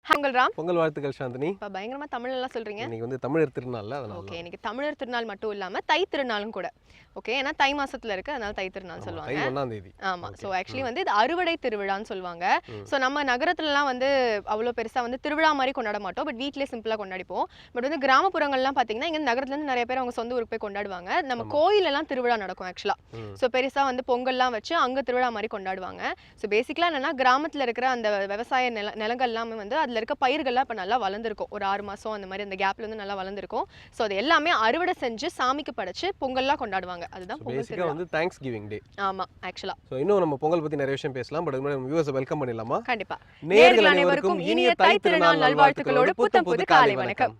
பொங்கல் ராம். பொங்கல் வாழ்த்துக்கள் சாந்தினி. இப்போ பயங்கரமா தமிழ் எல்லாம் சொல்றீங்க. இன்னைக்கு வந்து தமிழர் திருநாள்ல அதனால. ஓகே, இன்னைக்கு தமிழர் திருநாள் மட்டும் இல்லாம தை திருநாளும் கூட. ஓகே, ஏன்னா தை மாசத்துல இருக்கு, அதனால தை திருநாள் சொல்லுவாங்க. தை 1ஆம் தேதி. ஆமா. சோ ஆக்சுவலி வந்து இது அறுவடை திருவிழான்னு சொல்லுவாங்க. சோ நம்ம நகரத்துலலாம் வந்து அவ்வளோ பெருசா வந்து திருவிழா மாதிரி கொண்டாட மாட்டோம். பட் வீட்லயே சிம்பிளா கொண்டாடிப்போம். பட் வந்து கிராமப்புறங்கள்லாம் பாத்தீங்கன்னா இங்க நகரத்துல இருந்து நிறைய பேர் அவங்க சொந்த ஊருக்கு போய் கொண்டாடுவாங்க. நம்ம கோயில் எல்லாம் திருவிழா நடக்கும் ஆக்சுவலா. சோ பெருசா வந்து பொங்கல்லாம் வச்சு அங்க திருவிழா மாதிரி கொண்டாடுவாங்க. சோ பேசிக்கலா என்னன்னா கிராமத்துல இருக்கிற அந்த விவசாய நிலங்கள் எல்லாமே வந்து அதுல இருக்க பயிர்கள்லாம் இப்ப நல்லா வளர்ந்துருக்கும். ஒரு 6 மாசம் அந்த மாதிரி அந்த கேப்ல வந்து நல்லா வளர்ந்துருக்கும். சோ அது எல்லாமே அறுவடை செஞ்சு சாமிக்கு படைச்சு பொங்கல்லாம் கொண்டாடுவாங்க. அதுதான் பொங்கல் திருவிழா. வந்து தேங்க்ஸ் கிவிங் டே. ஆமா ஆக்சுவலா. சோ இன்னும் நம்ம பொங்கல் பத்தி நிறைய விஷயம் பேசலாம். பட் நம்ம வியூவர்ஸ் வெல்கம் பண்ணிடலாமா? கண்டிப்பா. நேயர்கள் அனைவருக்கும் இனிய தை திருநாள் நல்வாழ்த்துக்களோடு புத்தம் புது காலை வணக்கம்.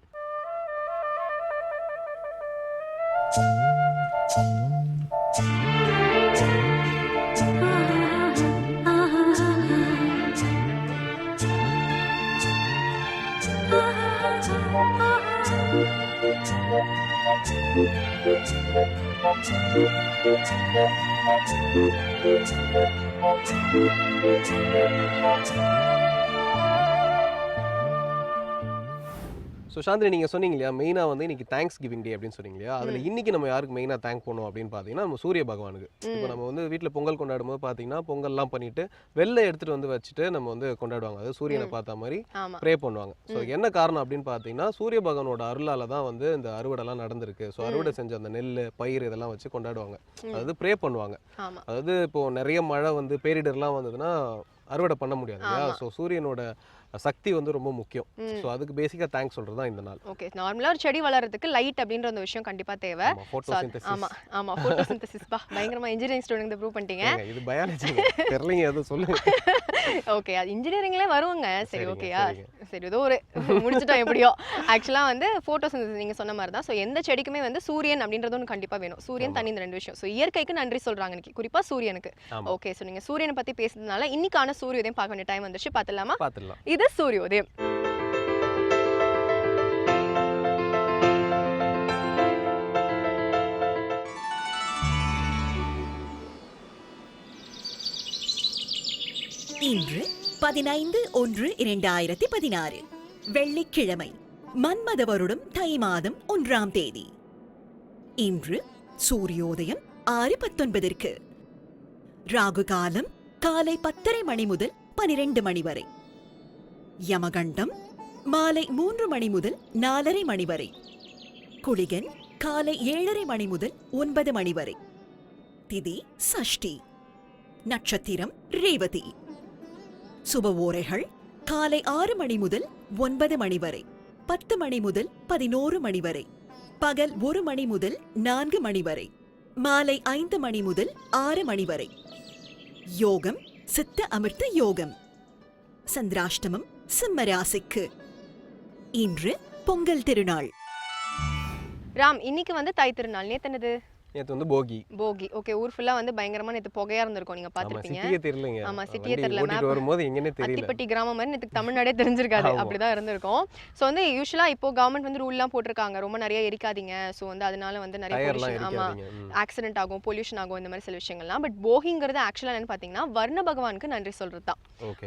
ஸோ சாந்தினி, நீங்கள் சொன்னீங்க இல்லையா மெயினாக வந்து இன்னைக்கு தேங்க்ஸ் கிவிங் டே அப்படின்னு சொன்னீங்க இல்லையா? அதில் இன்னைக்கு நம்ம யாருக்கு மெயினாக தேங்க் பண்ணோம் அப்படின்னு பார்த்தீங்கன்னா நம்ம சூரிய பகவானுக்கு. இப்போ நம்ம வந்து வீட்டில் பொங்கல் கொண்டாடும் போது பார்த்தீங்கன்னா பொங்கல்லாம் பண்ணிட்டு வெள்ளை எடுத்துகிட்டு வந்து வச்சுட்டு நம்ம வந்து கொண்டாடுவாங்க. அது சூரியனை பார்த்த மாதிரி ப்ரே பண்ணுவாங்க. ஸோ என்ன காரணம் அப்படின்னு பார்த்தீங்கன்னா சூரிய பகவானோட அருளால் தான் வந்து இந்த அறுவடைலாம் நடந்திருக்கு. ஸோ அறுவடை செஞ்ச அந்த நெல் பயிர் இதெல்லாம் வச்சு கொண்டாடுவாங்க. அதாவது ப்ரே பண்ணுவாங்க. அதாவது இப்போது நிறைய மழை வந்து பேரிடர்லாம் வந்ததுன்னா அறுவடை பண்ண முடியாது இல்லையா? ஸோ சூரியனோட சக்தி வந்து ரொம்ப முக்கியம். ஸோ அதுக்கு பேசிக்காக தேங்க்ஸ் சொல்கிறது தான் இந்த நாள். ஓகே, நார்மலாக ஒரு செடி வளர்றதுக்கு லைட் அப்படின்ற அந்த விஷயம் கண்டிப்பாக தேவை. ஆமாம் ஆமாம், ஃபோட்டோசிந்தசிஸ் பா பயங்கரமாக இன்ஜினியரிங் ஸ்டூடெண்ட் ப்ரூவ் பண்ணிட்டீங்க. இது பயாலஜி தெரியலைங்க, எதுவும் சொல்லுங்க. ஓகே, அது இன்ஜினியரிங்லேயே வருவாங்க. சரி ஓகேயா, சரி ஏதோ ஒரு முடிச்சுட்டோம் எப்படியோ. ஆக்சுவலாக வந்து ஃபோட்டோசிந்தசிஸ் நீங்கள் சொன்ன மாதிரி தான். ஸோ எந்த செடிக்குமே வந்து சூரியன் அப்படின்றது ஒன்று கண்டிப்பாக வேணும். சூரியன் தண்ணி, இந்த 2 விஷயம். ஸோ இயற்கைக்கு நன்றி சொல்கிறாங்க இன்னைக்கு, குறிப்பாக சூரியனுக்கு. ஓகே, ஸோ நீங்கள் சூரியனை பற்றி பேசுறதுனால இன்னைக்கான சூரியோதயம் பார்க்க வேண்டிய டைம் வந்துச்சு. பார்த்துடலாமா? பார்த்துடலாம். இது சூரியோதயம். இன்று 15/1/2016 வெள்ளிக்கிழமை, மன்மத வருடம் தை மாதம் 1ஆம் தேதி. இன்று சூரியோதயம் 6:19. ராகு காலம் காலை 10:30 மணி முதல் 12 மணி வரை. யமகண்டம் மாலை 3 மணி முதல் 4:30 மணி வரை. குளிகன் காலை 7:30 மணி முதல் 9 மணி வரை. திதி சஷ்டி. நட்சத்திரம் ரேவதி. சுப ஓரைகள் காலை 6 மணி முதல் 9 மணி வரை, 10 மணி முதல் 11 மணி வரை, பகல் 1 மணி முதல் 4 மணி வரை, மாலை 5 மணி முதல் 6 மணி வரை. யோகம் சித்த அமிர்த யோகம். சந்திராஷ்டமம் சிம்மராசிக்கு. இன்று பொங்கல் திருநாள். ராம், இன்னைக்கு வந்து தை திருநாள். நேத்தனது நேத்து வந்து போகி. போகி. ஓகே, ஊர் ஃபுல்லா வந்து பயங்கரமா நேத்து புகையா இருந்திருக்கும், நீங்க பாத்திருப்பீங்க. சிட்டியே தெரியலங்க. ஆமா, சிட்டியே தெரியல. மேப் வரும்போது எங்கனே தெரியல. அத்திப்பட்டி கிராமம் மாதிரி நேத்து தமிழ்நாடே தெரிஞ்சிருக்காது. அப்படிதான் இருந்திருக்கும். சோ வந்து யூசுவலா இப்போ கவர்மெண்ட் வந்து ரூல்லாம் போட்டிருக்காங்க, ரொம்ப நிறைய எரிக்காதீங்க. சோ வந்து அதனால வந்து நிறைய பொல்யூஷன், ஆமா ஆக்சிடென்ட் ஆகும், பொல்யூஷன் ஆகும், இந்த மாதிரி சில விஷயங்கள்லாம். பட் போகிங்கிறது ஆக்சுவலா என்னன்னு பாத்தீங்கன்னா வர்ண பகவானுக்கு நன்றி சொல்றது தான்.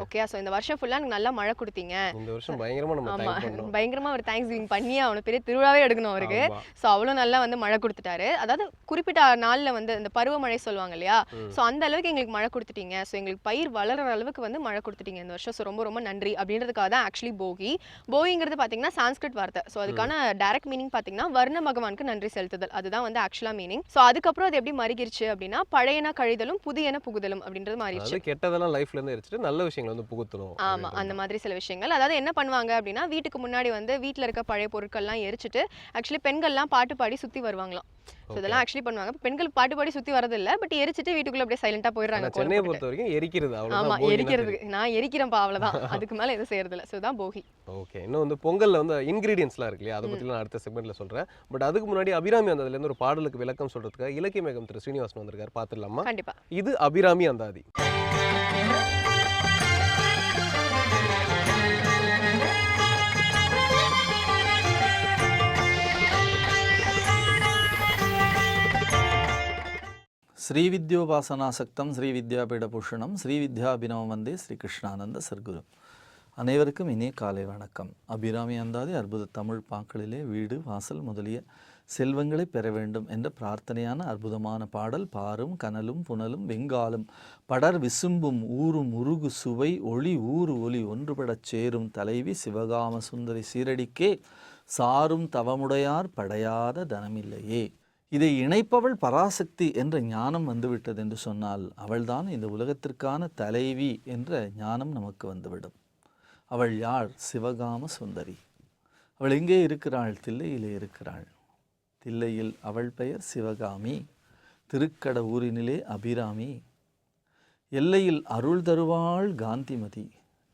ஓகே, சோ இந்த வருஷம் ஃபுல்லா எனக்கு நல்லா மழை கொடுத்தீங்க. இந்த வருஷம் பயங்கரமா நம்ம தேங்க் பண்ணோம். பயங்கரமா ஒரு தேங்க்ஸ் கிவிங் பண்ணி அவன பெரிய திருவிழாவே எடுக்கணும் அவருக்கு. சோ அவ்வளவு நல்லா வந்து மழை கொடுத்துட்டாரு. அதாவது குறிப்பிட்ட நாள்ல வந்து இந்த பருவமழை சொல்லுவாங்க இல்லையா? சோ அந்த அளவுக்கு எங்களுக்கு மழை கொடுத்துட்டீங்க. சோ எங்களுக்கு பயிர் வளர்ற அளவுக்கு வந்து மழை கொடுத்துட்டீங்க இந்த வருஷம். சோ ரொம்ப ரொம்ப நன்றி அப்படின்றதுக்காக தான் ஆக்சுவலி போகி. போகிங்கிறது பாத்தீங்கன்னா சான்ஸ்கிரிட் வார்த்தை. சோ அதுக்கான டைரக்ட் மீனிங் பாத்தீங்கன்னா வர்ண பகவானுக்கு நன்றி செலுத்துதல். அதுதான் வந்து ஆக்சுவலா மீனிங். சோ அதுக்கப்புறம் அது எப்படி மாறிடுச்சு அப்படின்னா பழையன கழிதலும் புதியன புகுதலும் அப்படின்றது மாறிடுச்சு. கெட்டதெல்லாம் லைஃப்ல இருந்து எரிச்சிட்டு நல்ல விஷயங்களை வந்து புகுத்தணும். ஆமா, அந்த மாதிரி சில விஷயங்கள். அதாவது என்ன பண்ணுவாங்க அப்படின்னா வீட்டுக்கு முன்னாடி வந்து வீட்டுல இருக்க பழைய பொருட்கள்லாம் எரிச்சிட்டு ஆக்சுவலி பெண்கள்லாம் பாட்டு பாடி சுத்தி வருவாங்களாம். சோ இதெல்லாம் ஆக்சுவலி பண்ணுவாங்க. பெண்கள் பாட்டு பாடி சுத்தி வரது இல்ல, பட் எரிச்சிட்டு வீட்டுக்குள்ள அப்படியே சைலண்டா போயிடுறாங்க. சென்னையை பொறுத்த வரைக்கும் எரிக்கிறது அவ்வளவுதான். ஆமா, எரிக்கிறது. நான் எரிக்கிறேன்ப்பா அவ்வளவுதான். அதுக்கு மேல எதுவும் செய்யறது இல்ல. சோ தான் போகி. ஓகே, இன்னும் வந்து பொங்கல்ல வந்து இன்கிரீடியன்ஸ்லாம் இருக்கு இல்லையா? அதை பத்தி நான் அடுத்த செக்மெண்ட்ல சொல்றேன். பட் அதுக்கு முன்னாடி அபிராமி அந்தாதில இருந்து ஒரு பாடலுக்கு விளக்கம் சொல்றதுக்காக இலக்கிய மேகம் திரு ஸ்ரீனிவாசன் வந்திருக்காரு. பாத்துடலாமா? கண்டிப்பா. இது அபிராமி அந்தாதி. श्रीविद्योपासनासक्तं श्रीविद्यापीठभूषणं श्रीविद्याभिनवं वन्दे श्रीकृष्णानन्द सद्गुरुं. அனைவருக்கும் இனிய காலை வணக்கம். அபிராமி அந்தாதி அற்புத தமிழ் பாக்களிலே வீடு வாசல் முதலிய செல்வங்களை பெற வேண்டும் என்ற பிரார்த்தனையான அற்புதமான பாடல். பாரும் கனலும் புனலும் வெங்காலும் படர் விசும்பும் ஊரும் உருகு சுவை ஒளி ஊறு ஒலி ஒன்றுபடச் சேரும் தலைவி சிவகாம சுந்தரி சீரடிக்கே சாரும் தவமுடையார் படையாத தனமில்லையே. இதை இணைப்பவள் பராசக்தி என்ற ஞானம் வந்துவிட்டது என்று சொன்னால் அவள்தான் இந்த உலகத்திற்கான தலைவி என்ற ஞானம் நமக்கு வந்துவிடும். அவள் யார்? சிவகாம சுந்தரி. அவள் எங்கே இருக்கிறாள்? தில்லையிலே இருக்கிறாள். தில்லையில் அவள் பெயர் சிவகாமி, திருக்கட ஊரினிலே அபிராமி. எல்லையில் அருள் தருவாள் காந்திமதி,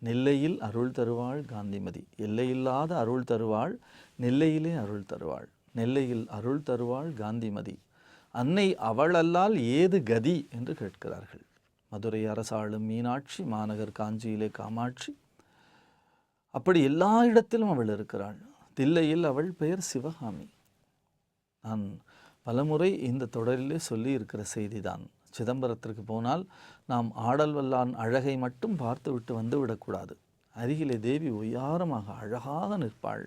நெல்லையில் அருள் தருவாள் காந்திமதி. எல்லையில்லாத அருள் தருவாள், நெல்லையிலே அருள் தருவாள். நெல்லையில் அருள் தருவாள் காந்திமதி. அன்னை அவளல்லால் ஏது கதி என்று கேட்கிறார்கள். மதுரை அரசாளும் மீனாட்சி, மாநகர் காஞ்சியிலே காமாட்சி, அப்படி எல்லா இடத்திலும் அவள் இருக்கிறாள். தில்லையில் அவள் பெயர் சிவகாமி. நான் பலமுறை இந்த தொடரிலே சொல்லி இருக்கிற செய்திதான். சிதம்பரத்திற்கு போனால் நாம் ஆடல் வல்லான் அழகை மட்டும் பார்த்துவிட்டு வந்து விடக்கூடாது. அருகிலே தேவி ஒய்யாரமாக அழகாக நிற்பாள்.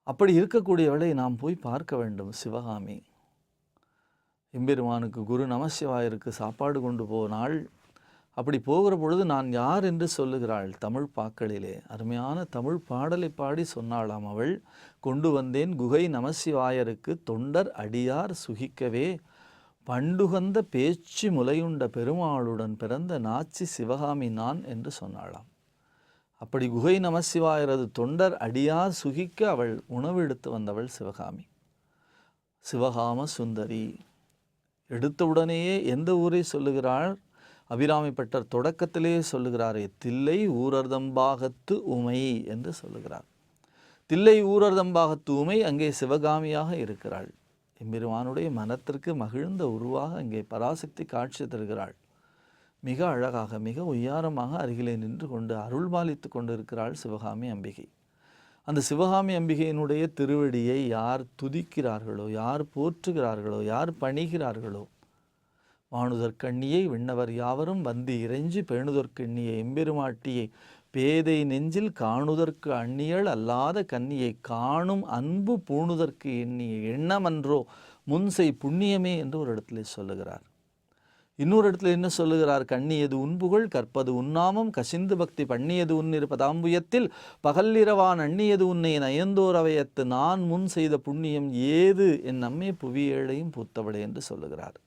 அப்படி இருக்கக்கூடியவளை நாம் போய் பார்க்க வேண்டும். சிவகாமி எம்பெருமானுக்கு குரு நமசிவாயருக்கு சாப்பாடு கொண்டு போனாள். அப்படி போகிற பொழுது நான் யார் என்று சொல்லுகிறாள். தமிழ் பாக்களிலே அருமையான தமிழ் பாடலை பாடி சொன்னாளாம் அவள். கொண்டு வந்தேன் குகை நமசிவாயருக்கு தொண்டர் அடியார் சுகிக்கவே, பண்டுகந்த பேச்சு முலையுண்ட பெருமாளுடன் பிறந்த நாச்சி சிவகாமி நான் என்று சொன்னாளாம். அப்படி குகை நமசிவாயரது தொண்டர் அடியார் சுகிக்க அவள் உணவு எடுத்து வந்தவள் சிவகாமி. சிவகாம சுந்தரி. எடுத்தவுடனேயே எந்த ஊரை சொல்லுகிறாள்? அபிராமி பட்டர் தொடக்கத்திலே சொல்லுகிறாரே, தில்லை ஊரர்தம்பாகத்து உமை என்று சொல்லுகிறார். தில்லை ஊரர்தம்பாகத்து உமை அங்கே சிவகாமியாக இருக்கிறாள். எம்பெருமானுடைய மனத்திற்கு மகிழ்ந்த உருவாக அங்கே பராசக்தி காட்சி தருகிறாள். மிக அழகாக மிக உய்யாரமாக அருகிலே நின்று கொண்டு அருள் பாலித்து கொண்டிருக்கிறாள் சிவகாமி அம்பிகை. அந்த சிவகாமி அம்பிகையினுடைய திருவடியை யார் துதிக்கிறார்களோ, யார் போற்றுகிறார்களோ, யார் பணிகிறார்களோ, வானுதற்கண்ணியை விண்ணவர் யாவரும் வந்து இறைஞ்சி பேணுதற்கண்ணியை எம்பெருமாட்டியை பேதை நெஞ்சில் காணுதற்கு அந்நியள் அல்லாத கன்னியை காணும் அன்பு பூணுதற்கு எண்ணிய எண்ணமன்றோ முன்செய் புண்ணியமே என்று ஒரு இடத்துல சொல்லுகிறார். இன்னொரு இடத்துல என்ன சொல்லுகிறார்? கண்ணியது உன்புகழ் கற்பது உன்னாமம் கசிந்து பக்தி பண்ணியது உன்னிரு பதாம்புயத்தில் பகல்லிரவான் அண்ணியது உன்னை நயந்தோர் அவையத்து நான் முன் செய்த புண்ணியம் ஏது என் நம்மே புவியேழையும் பூத்தவளே என்று சொல்லுகிறார்.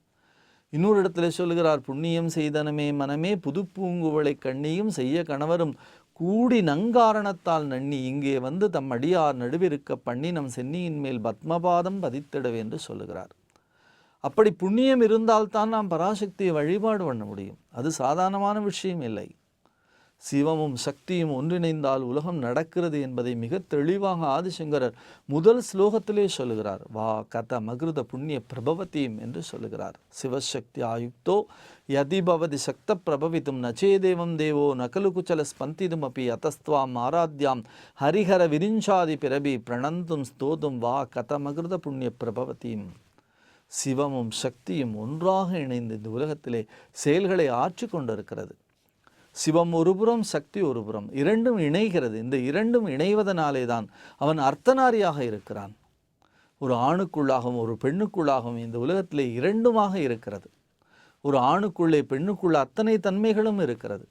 இன்னொரு இடத்துல சொல்லுகிறார், புண்ணியம் செய்தனமே மனமே புதுப்பூங்குவளை கண்ணியும் செய்ய கணவரும் கூடி நங்காரணத்தால் நன்னி இங்கே வந்து தம் அடியார் நடுவிருக்க பண்ணி நம் சென்னியின் மேல் பத்மபாதம் பதித்திடவே என்று சொல்லுகிறார். அப்படி புண்ணியம் இருந்தால்தான் நாம் பராசக்தியை வழிபாடு பண்ண முடியும். அது சாதாரணமான விஷயம் இல்லை. சிவமும் சக்தியும் ஒன்றிணைந்தால் உலகம் நடக்கிறது என்பதை மிக தெளிவாக ஆதிசங்கரர் முதல் ஸ்லோகத்திலே சொல்லுகிறார். வா கத மகிருத புண்ணிய பிரபவதியும் என்று சொல்லுகிறார். சிவசக்தி ஆயுக்தோ யதிபவதி சக்த பிரபவித்தும் நச்சேதேவம் தேவோ நகலு குச்சல ஸ்பந்திதும் அப்பி அத்தஸ்துவாம் ஆராத்யாம் ஹரிஹர விரிஞ்சாதி பிறவி பிரணந்தும் ஸ்தோதும் வா கத மகிருத புண்ணிய பிரபவதியும். சிவமும் சக்தியும் ஒன்றாக இணைந்து இந்த உலகத்திலே செயல்களை ஆற்றி கொண்டிருக்கிறது. சிவம் ஒருபுறம், சக்தி ஒருபுறம், இரண்டும் இணைகிறது. இந்த இரண்டும் இணைவதனாலே தான் அவன் அர்த்தநாரியாக இருக்கிறான். ஒரு ஆணுக்குள்ளாகவும் ஒரு பெண்ணுக்குள்ளாகவும் இந்த உலகத்திலே இரண்டுமாக இருக்கிறது. ஒரு ஆணுக்குள்ளே பெண்ணுக்குள்ள அத்தனை தன்மைகளும் இருக்கிறது.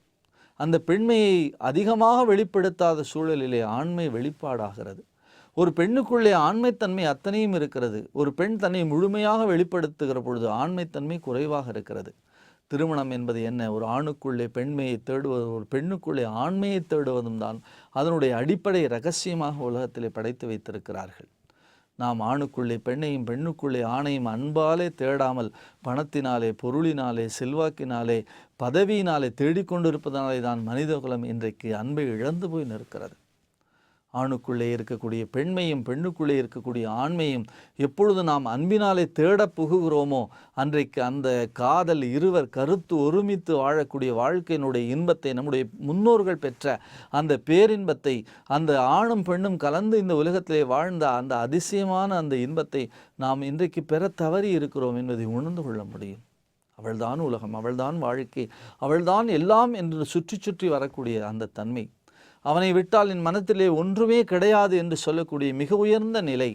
அந்த பெண்மையை அதிகமாக வெளிப்படுத்தாத சூழலிலே ஆண்மை வெளிப்பாடாகிறது. ஒரு பெண்ணுக்குள்ளே ஆண்மைத்தன்மை அத்தனையும் இருக்கிறது. ஒரு பெண் தன்னை முழுமையாக வெளிப்படுத்துகிற பொழுது ஆண்மைத்தன்மை குறைவாக இருக்கிறது. திருமணம் என்பது என்ன? ஒரு ஆணுக்குள்ளே பெண்மையை தேடுவது, ஒரு பெண்ணுக்குள்ளே ஆண்மையை தேடுவதும் தான் அதனுடைய அடிப்படை இரகசியமாக உலகத்திலே படைத்து வைத்திருக்கிறார்கள். நாம் ஆணுக்குள்ளே பெண்ணையும் பெண்ணுக்குள்ளே ஆணையும் அன்பாலே தேடாமல் பணத்தினாலே, பொருளினாலே, செல்வாக்கினாலே, பதவியினாலே தேடிக்கொண்டிருப்பதனாலே தான் மனிதகுலம் இன்றைக்கு அன்பை இழந்து போய் நிற்கிறது. ஆணுக்குள்ளே இருக்கக்கூடிய பெண்மையும் பெண்ணுக்குள்ளே இருக்கக்கூடிய ஆண்மையும் எப்பொழுது நாம் அன்பினாலே தேட புகுகிறோமோ அன்றைக்கு அந்த காதல் இருவர் கருத்து ஒருமித்து வாழக்கூடிய வாழ்க்கையினுடைய இன்பத்தை, நம்முடைய முன்னோர்கள் பெற்ற அந்த பேரின்பத்தை, அந்த ஆணும் பெண்ணும் கலந்து இந்த உலகத்திலே வாழ்ந்த அந்த அதிசயமான அந்த இன்பத்தை நாம் இன்றைக்கு பெற தவறி இருக்கிறோம் என்பதை உணர்ந்து கொள்ள முடியும். அவள்தான் உலகம், அவள்தான் வாழ்க்கை, அவள்தான் எல்லாம் என்று சுற்றி சுற்றி வரக்கூடிய அந்த தன்மை, அவனை விட்டால் என் மனத்திலே ஒன்றுமே கிடையாது என்று சொல்லக்கூடிய மிக உயர்ந்த நிலை,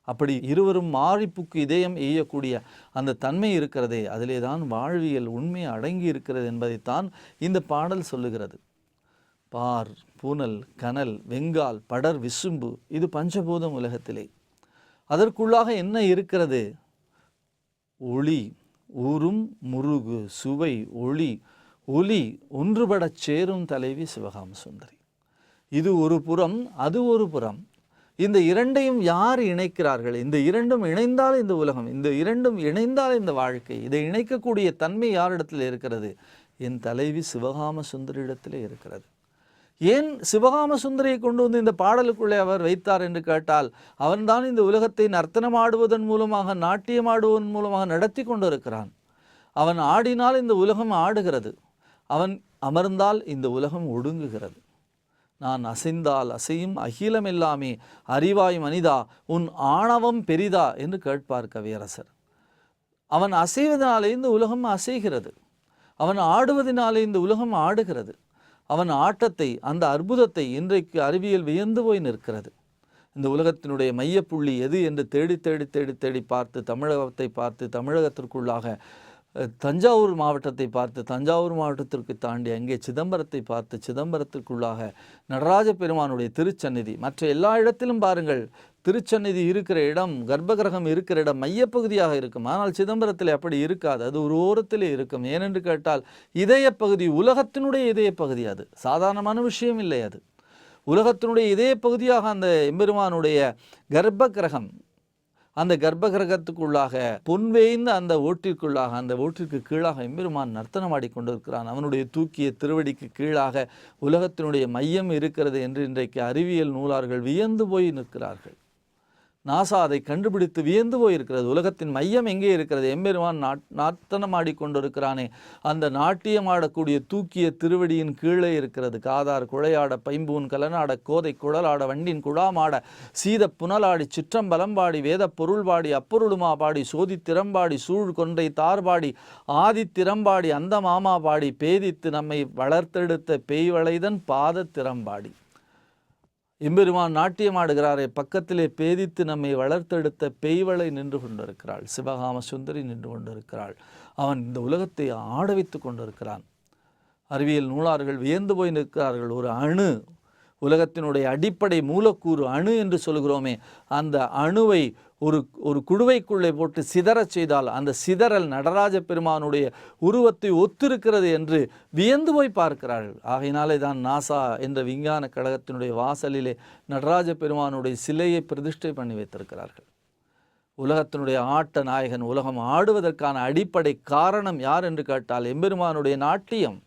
அப்படி இருவரும் மாறிப்புக்கு இதயம் எய்யக்கூடிய அந்த தன்மை இருக்கிறதே, அதிலே தான் வாழ்வியல் உண்மை அடங்கி இருக்கிறது என்பதைத்தான் இந்த பாடல் சொல்லுகிறது. பார், பூனல், கனல், வெங்கால், படர், விசும்பு, இது பஞ்சபூதம் உலகத்திலே. அதற்குள்ளாக என்ன இருக்கிறது? ஒளி, ஊரும் முருகு, சுவை, ஒளி, ஒலி ஒன்றுபடச் சேரும் தலைவி சிவகாம சுந்தரி. இது ஒரு புறம், அது ஒரு புறம். இந்த இரண்டையும் யார் இணைக்கிறார்கள்? இந்த இரண்டும் இணைந்தால் இந்த உலகம், இந்த இரண்டும் இணைந்தால் இந்த வாழ்க்கை. இதை இணைக்கக்கூடிய தன்மை யாரிடத்தில் இருக்கிறது? என் தலைவி சிவகாம சுந்தரியிடத்திலே இருக்கிறது. ஏன் சிவகாம சுந்தரியை கொண்டு வந்து இந்த பாடலுக்குள்ளே அவர் வைத்தார் என்று கேட்டால், அவன்தான் இந்த உலகத்தை நர்த்தனமாடுவதன் மூலமாக, நாட்டியமாடுவதன் மூலமாக நடத்தி கொண்டு இருக்கிறான். அவன் ஆடினால் இந்த உலகம் ஆடுகிறது, அவன் அமர்ந்தால் இந்த உலகம் ஒடுங்குகிறது. நான் அசைந்தால் அசையும் அகிலம் எல்லாமே அறிவாய் மனிதா, உன் ஆணவம் பெரிதா என்று கேட்பார் கவியரசர். அவன் அசைவதனாலே இந்த உலகம் அசைகிறது, அவன் ஆடுவதனாலே இந்த உலகம் ஆடுகிறது. அவன் ஆட்டத்தை, அந்த அற்புதத்தை இன்றைக்கு அறிவியல் வியந்து போய் நிற்கிறது. இந்த உலகத்தினுடைய மையப்புள்ளி எது என்று தேடி தேடி தேடி தேடி பார்த்து, தமிழகத்தை பார்த்து, தமிழகத்திற்குள்ளாக தஞ்சாவூர் மாவட்டத்தை பார்த்து, தஞ்சாவூர் மாவட்டத்திற்கு தாண்டி அங்கே சிதம்பரத்தை பார்த்து, சிதம்பரத்திற்குள்ளாக நடராஜ பெருமானுடைய திருச்சந்நிதி, மற்ற எல்லா இடத்திலும் பாருங்கள், திருச்சந்நிதி இருக்கிற இடம், கர்ப்பகிரகம் இருக்கிற இடம் மையப்பகுதியாக இருக்கும். ஆனால் சிதம்பரத்தில் அப்படி இருக்காது, அது ஒரு ஓரத்திலே இருக்கும். ஏனென்று கேட்டால் இதய பகுதி, உலகத்தினுடைய இதய பகுதி, அது சாதாரணமான விஷயம் இல்லை. அது உலகத்தினுடைய இதய பகுதியாக அந்த எம்பெருமானுடைய கர்ப்பகிரகம், அந்த கர்ப்பகிரகத்துக்குள்ளாக பொன்வேய்ந்த அந்த ஓட்டிற்குள்ளாக, அந்த ஓட்டிற்கு கீழாக எம்பெருமான் நர்த்தனமாடி கொண்டிருக்கிறான். அவனுடைய தூக்கிய திருவடிக்கு கீழாக உலகத்தினுடைய மையம் இருக்கிறது என்று இன்றைக்கு அறிவியல் நூலார்கள் வியந்து போய் நிற்கிறார்கள். நாசா அதை கண்டுபிடித்து வியந்து போயிருக்கிறது. உலகத்தின் மையம் எங்கே இருக்கிறது? எம்பெருமான் நர்த்தனமாடி கொண்டிருக்கிறானே, அந்த நாட்டியமாடக்கூடிய தூக்கிய திருவடியின் கீழே இருக்கிறது. காதார் குழையாட, பைம்பூன் கலனாட, கோதை குழலாட, வண்டின் குழாமாட, சீத புனலாடி, சிற்றம்பலம்பாடி, வேத பொருள்பாடி, அப்பொருளுமா பாடி, சோதி திறம்பாடி, சூழ் கொன்றை தார்பாடி, ஆதி திறம்பாடி, அந்த மாமா பாடி, பேதித்து நம்மை வளர்த்தெடுத்த பெய்வளைதன் பாத திறம்பாடி. எம்பெருமான் நாட்டியமாடுகிறாரே, பக்கத்திலே பேதித்து நம்மை வளர்த்தெடுத்த பெய்வளை நின்று கொண்டிருக்கிறாள், சிவகாம சுந்தரி நின்று கொண்டிருக்கிறாள். அவன் இந்த உலகத்தை ஆட வைத்து கொண்டிருக்கிறான். அறிவியல் நூலார்கள் வியந்து போய் நிற்கிறார்கள். ஒரு அணு, உலகத்தினுடைய அடிப்படை மூலக்கூறு அணு என்று சொல்கிறோமே, அந்த அணுவை ஒரு குடுவைக்குள்ளே போட்டு சிதறச் செய்தால் அந்த சிதறல் நடராஜ பெருமானுடைய உருவத்தை ஒத்திருக்கிறது என்று வியந்து போய் பார்க்கிறார்கள். ஆகையினாலே தான் நாசா என்ற விஞ்ஞான கழகத்தினுடைய வாசலிலே நடராஜ பெருமானுடைய சிலையை பிரதிஷ்டை பண்ணி வைத்திருக்கிறார்கள். உலகத்தினுடைய ஆட்ட நாயகன், உலகம் ஆடுவதற்கான அடிப்படை காரணம் யார் என்று கேட்டால் எம்பெருமானுடைய நாட்டியம்,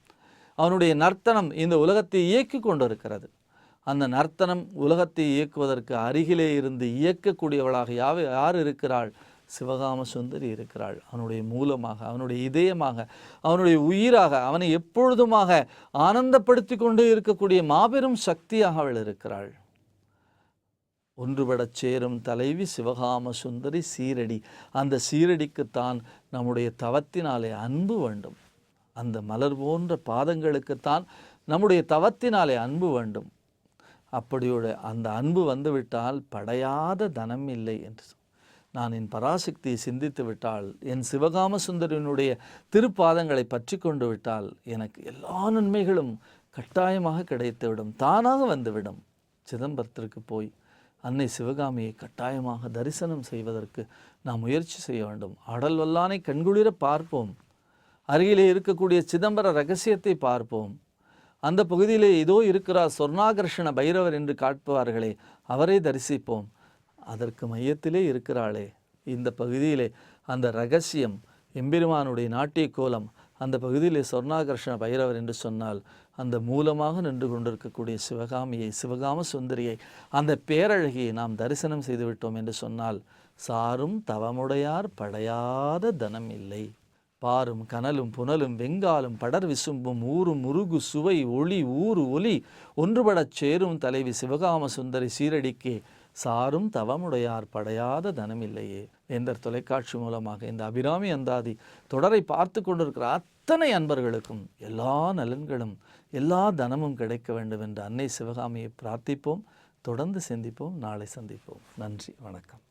அவனுடைய நர்த்தனம் இந்த உலகத்தை இயக்கி கொண்டிருக்கிறது. அந்த நர்த்தனம் உலகத்தை இயக்குவதற்கு அருகிலே இருந்து இயக்கக்கூடியவளாக யார் இருக்கிறாள்? சிவகாம சுந்தரி இருக்கிறாள். அவனுடைய மூலமாக, அவனுடைய இதயமாக, அவனுடைய உயிராக, அவனை எப்பொழுதுமாக ஆனந்தப்படுத்தி கொண்டே இருக்கக்கூடிய மாபெரும் சக்தியாக அவள் இருக்கிறாள். ஒன்றுபடச் சேரும் தலைவி சிவகாம சுந்தரி சீரடி. அந்த சீரடிக்குத்தான் நம்முடைய தவத்தினாலே அன்பு வேண்டும். அந்த மலர் போன்ற பாதங்களுக்குத்தான் நம்முடைய தவத்தினாலே அன்பு வேண்டும். அப்படியோட அந்த அன்பு வந்துவிட்டால் படையாத தனம் இல்லை என்று. நான் என் பராசக்தியை சிந்தித்து விட்டால், என் சிவகாம சுந்தரியினுடைய திருப்பாதங்களை பற்றி கொண்டு விட்டால் எனக்கு எல்லா நன்மைகளும் கட்டாயமாக கிடைத்துவிடும், தானாக வந்துவிடும். சிதம்பரத்திற்கு போய் அன்னை சிவகாமியை கட்டாயமாக தரிசனம் செய்வதற்கு நாம் முயற்சி செய்ய வேண்டும். ஆடல் வல்லானை கண்குளிர பார்ப்போம். அருகிலே இருக்கக்கூடிய சிதம்பர ரகசியத்தை பார்ப்போம். அந்த பகுதியிலே ஏதோ இருக்கிறார் சொர்ணாகர்ஷண பைரவர் என்று காட்டுவார்களே, அவரை தரிசிப்போம். அதற்கு மையத்திலே இருக்கிறாளே இந்த பகுதியிலே அந்த ரகசியம், எம்பெருமானுடைய நாட்டிய கோலம், அந்த பகுதியிலே சொர்ணாகர்ஷண பைரவர் என்று சொன்னால் அந்த மூலமாக நின்று கொண்டிருக்கக்கூடிய சிவகாமியை, சிவகாம சுந்தரியை, அந்த பேரழகியை நாம் தரிசனம் செய்துவிட்டோம் என்று சொன்னால் சாரும் தவமுடையார் படையாத தனம் இல்லை. பாரும் கனலும் புனலும் வெங்காலும் படர் விசும்பும் ஊரும் முருகு சுவை ஒளி ஊறு ஒலி ஒன்றுபடச் சேரும் தலைவி சிவகாம சுந்தரி சீரடிக்கே சாரும் தவமுடையார் படையாத தனமில்லையே. வேந்தர் தொலைக்காட்சி மூலமாக இந்த அபிராமி அந்தாதி தொடரை பார்த்து கொண்டிருக்கிற அத்தனை அன்பர்களுக்கும் எல்லா நலன்களும் எல்லா தனமும் கிடைக்க வேண்டும் என்று அன்னை சிவகாமியை பிரார்த்திப்போம். தொடர்ந்து சிந்திப்போம். நாளை சந்திப்போம். நன்றி, வணக்கம்.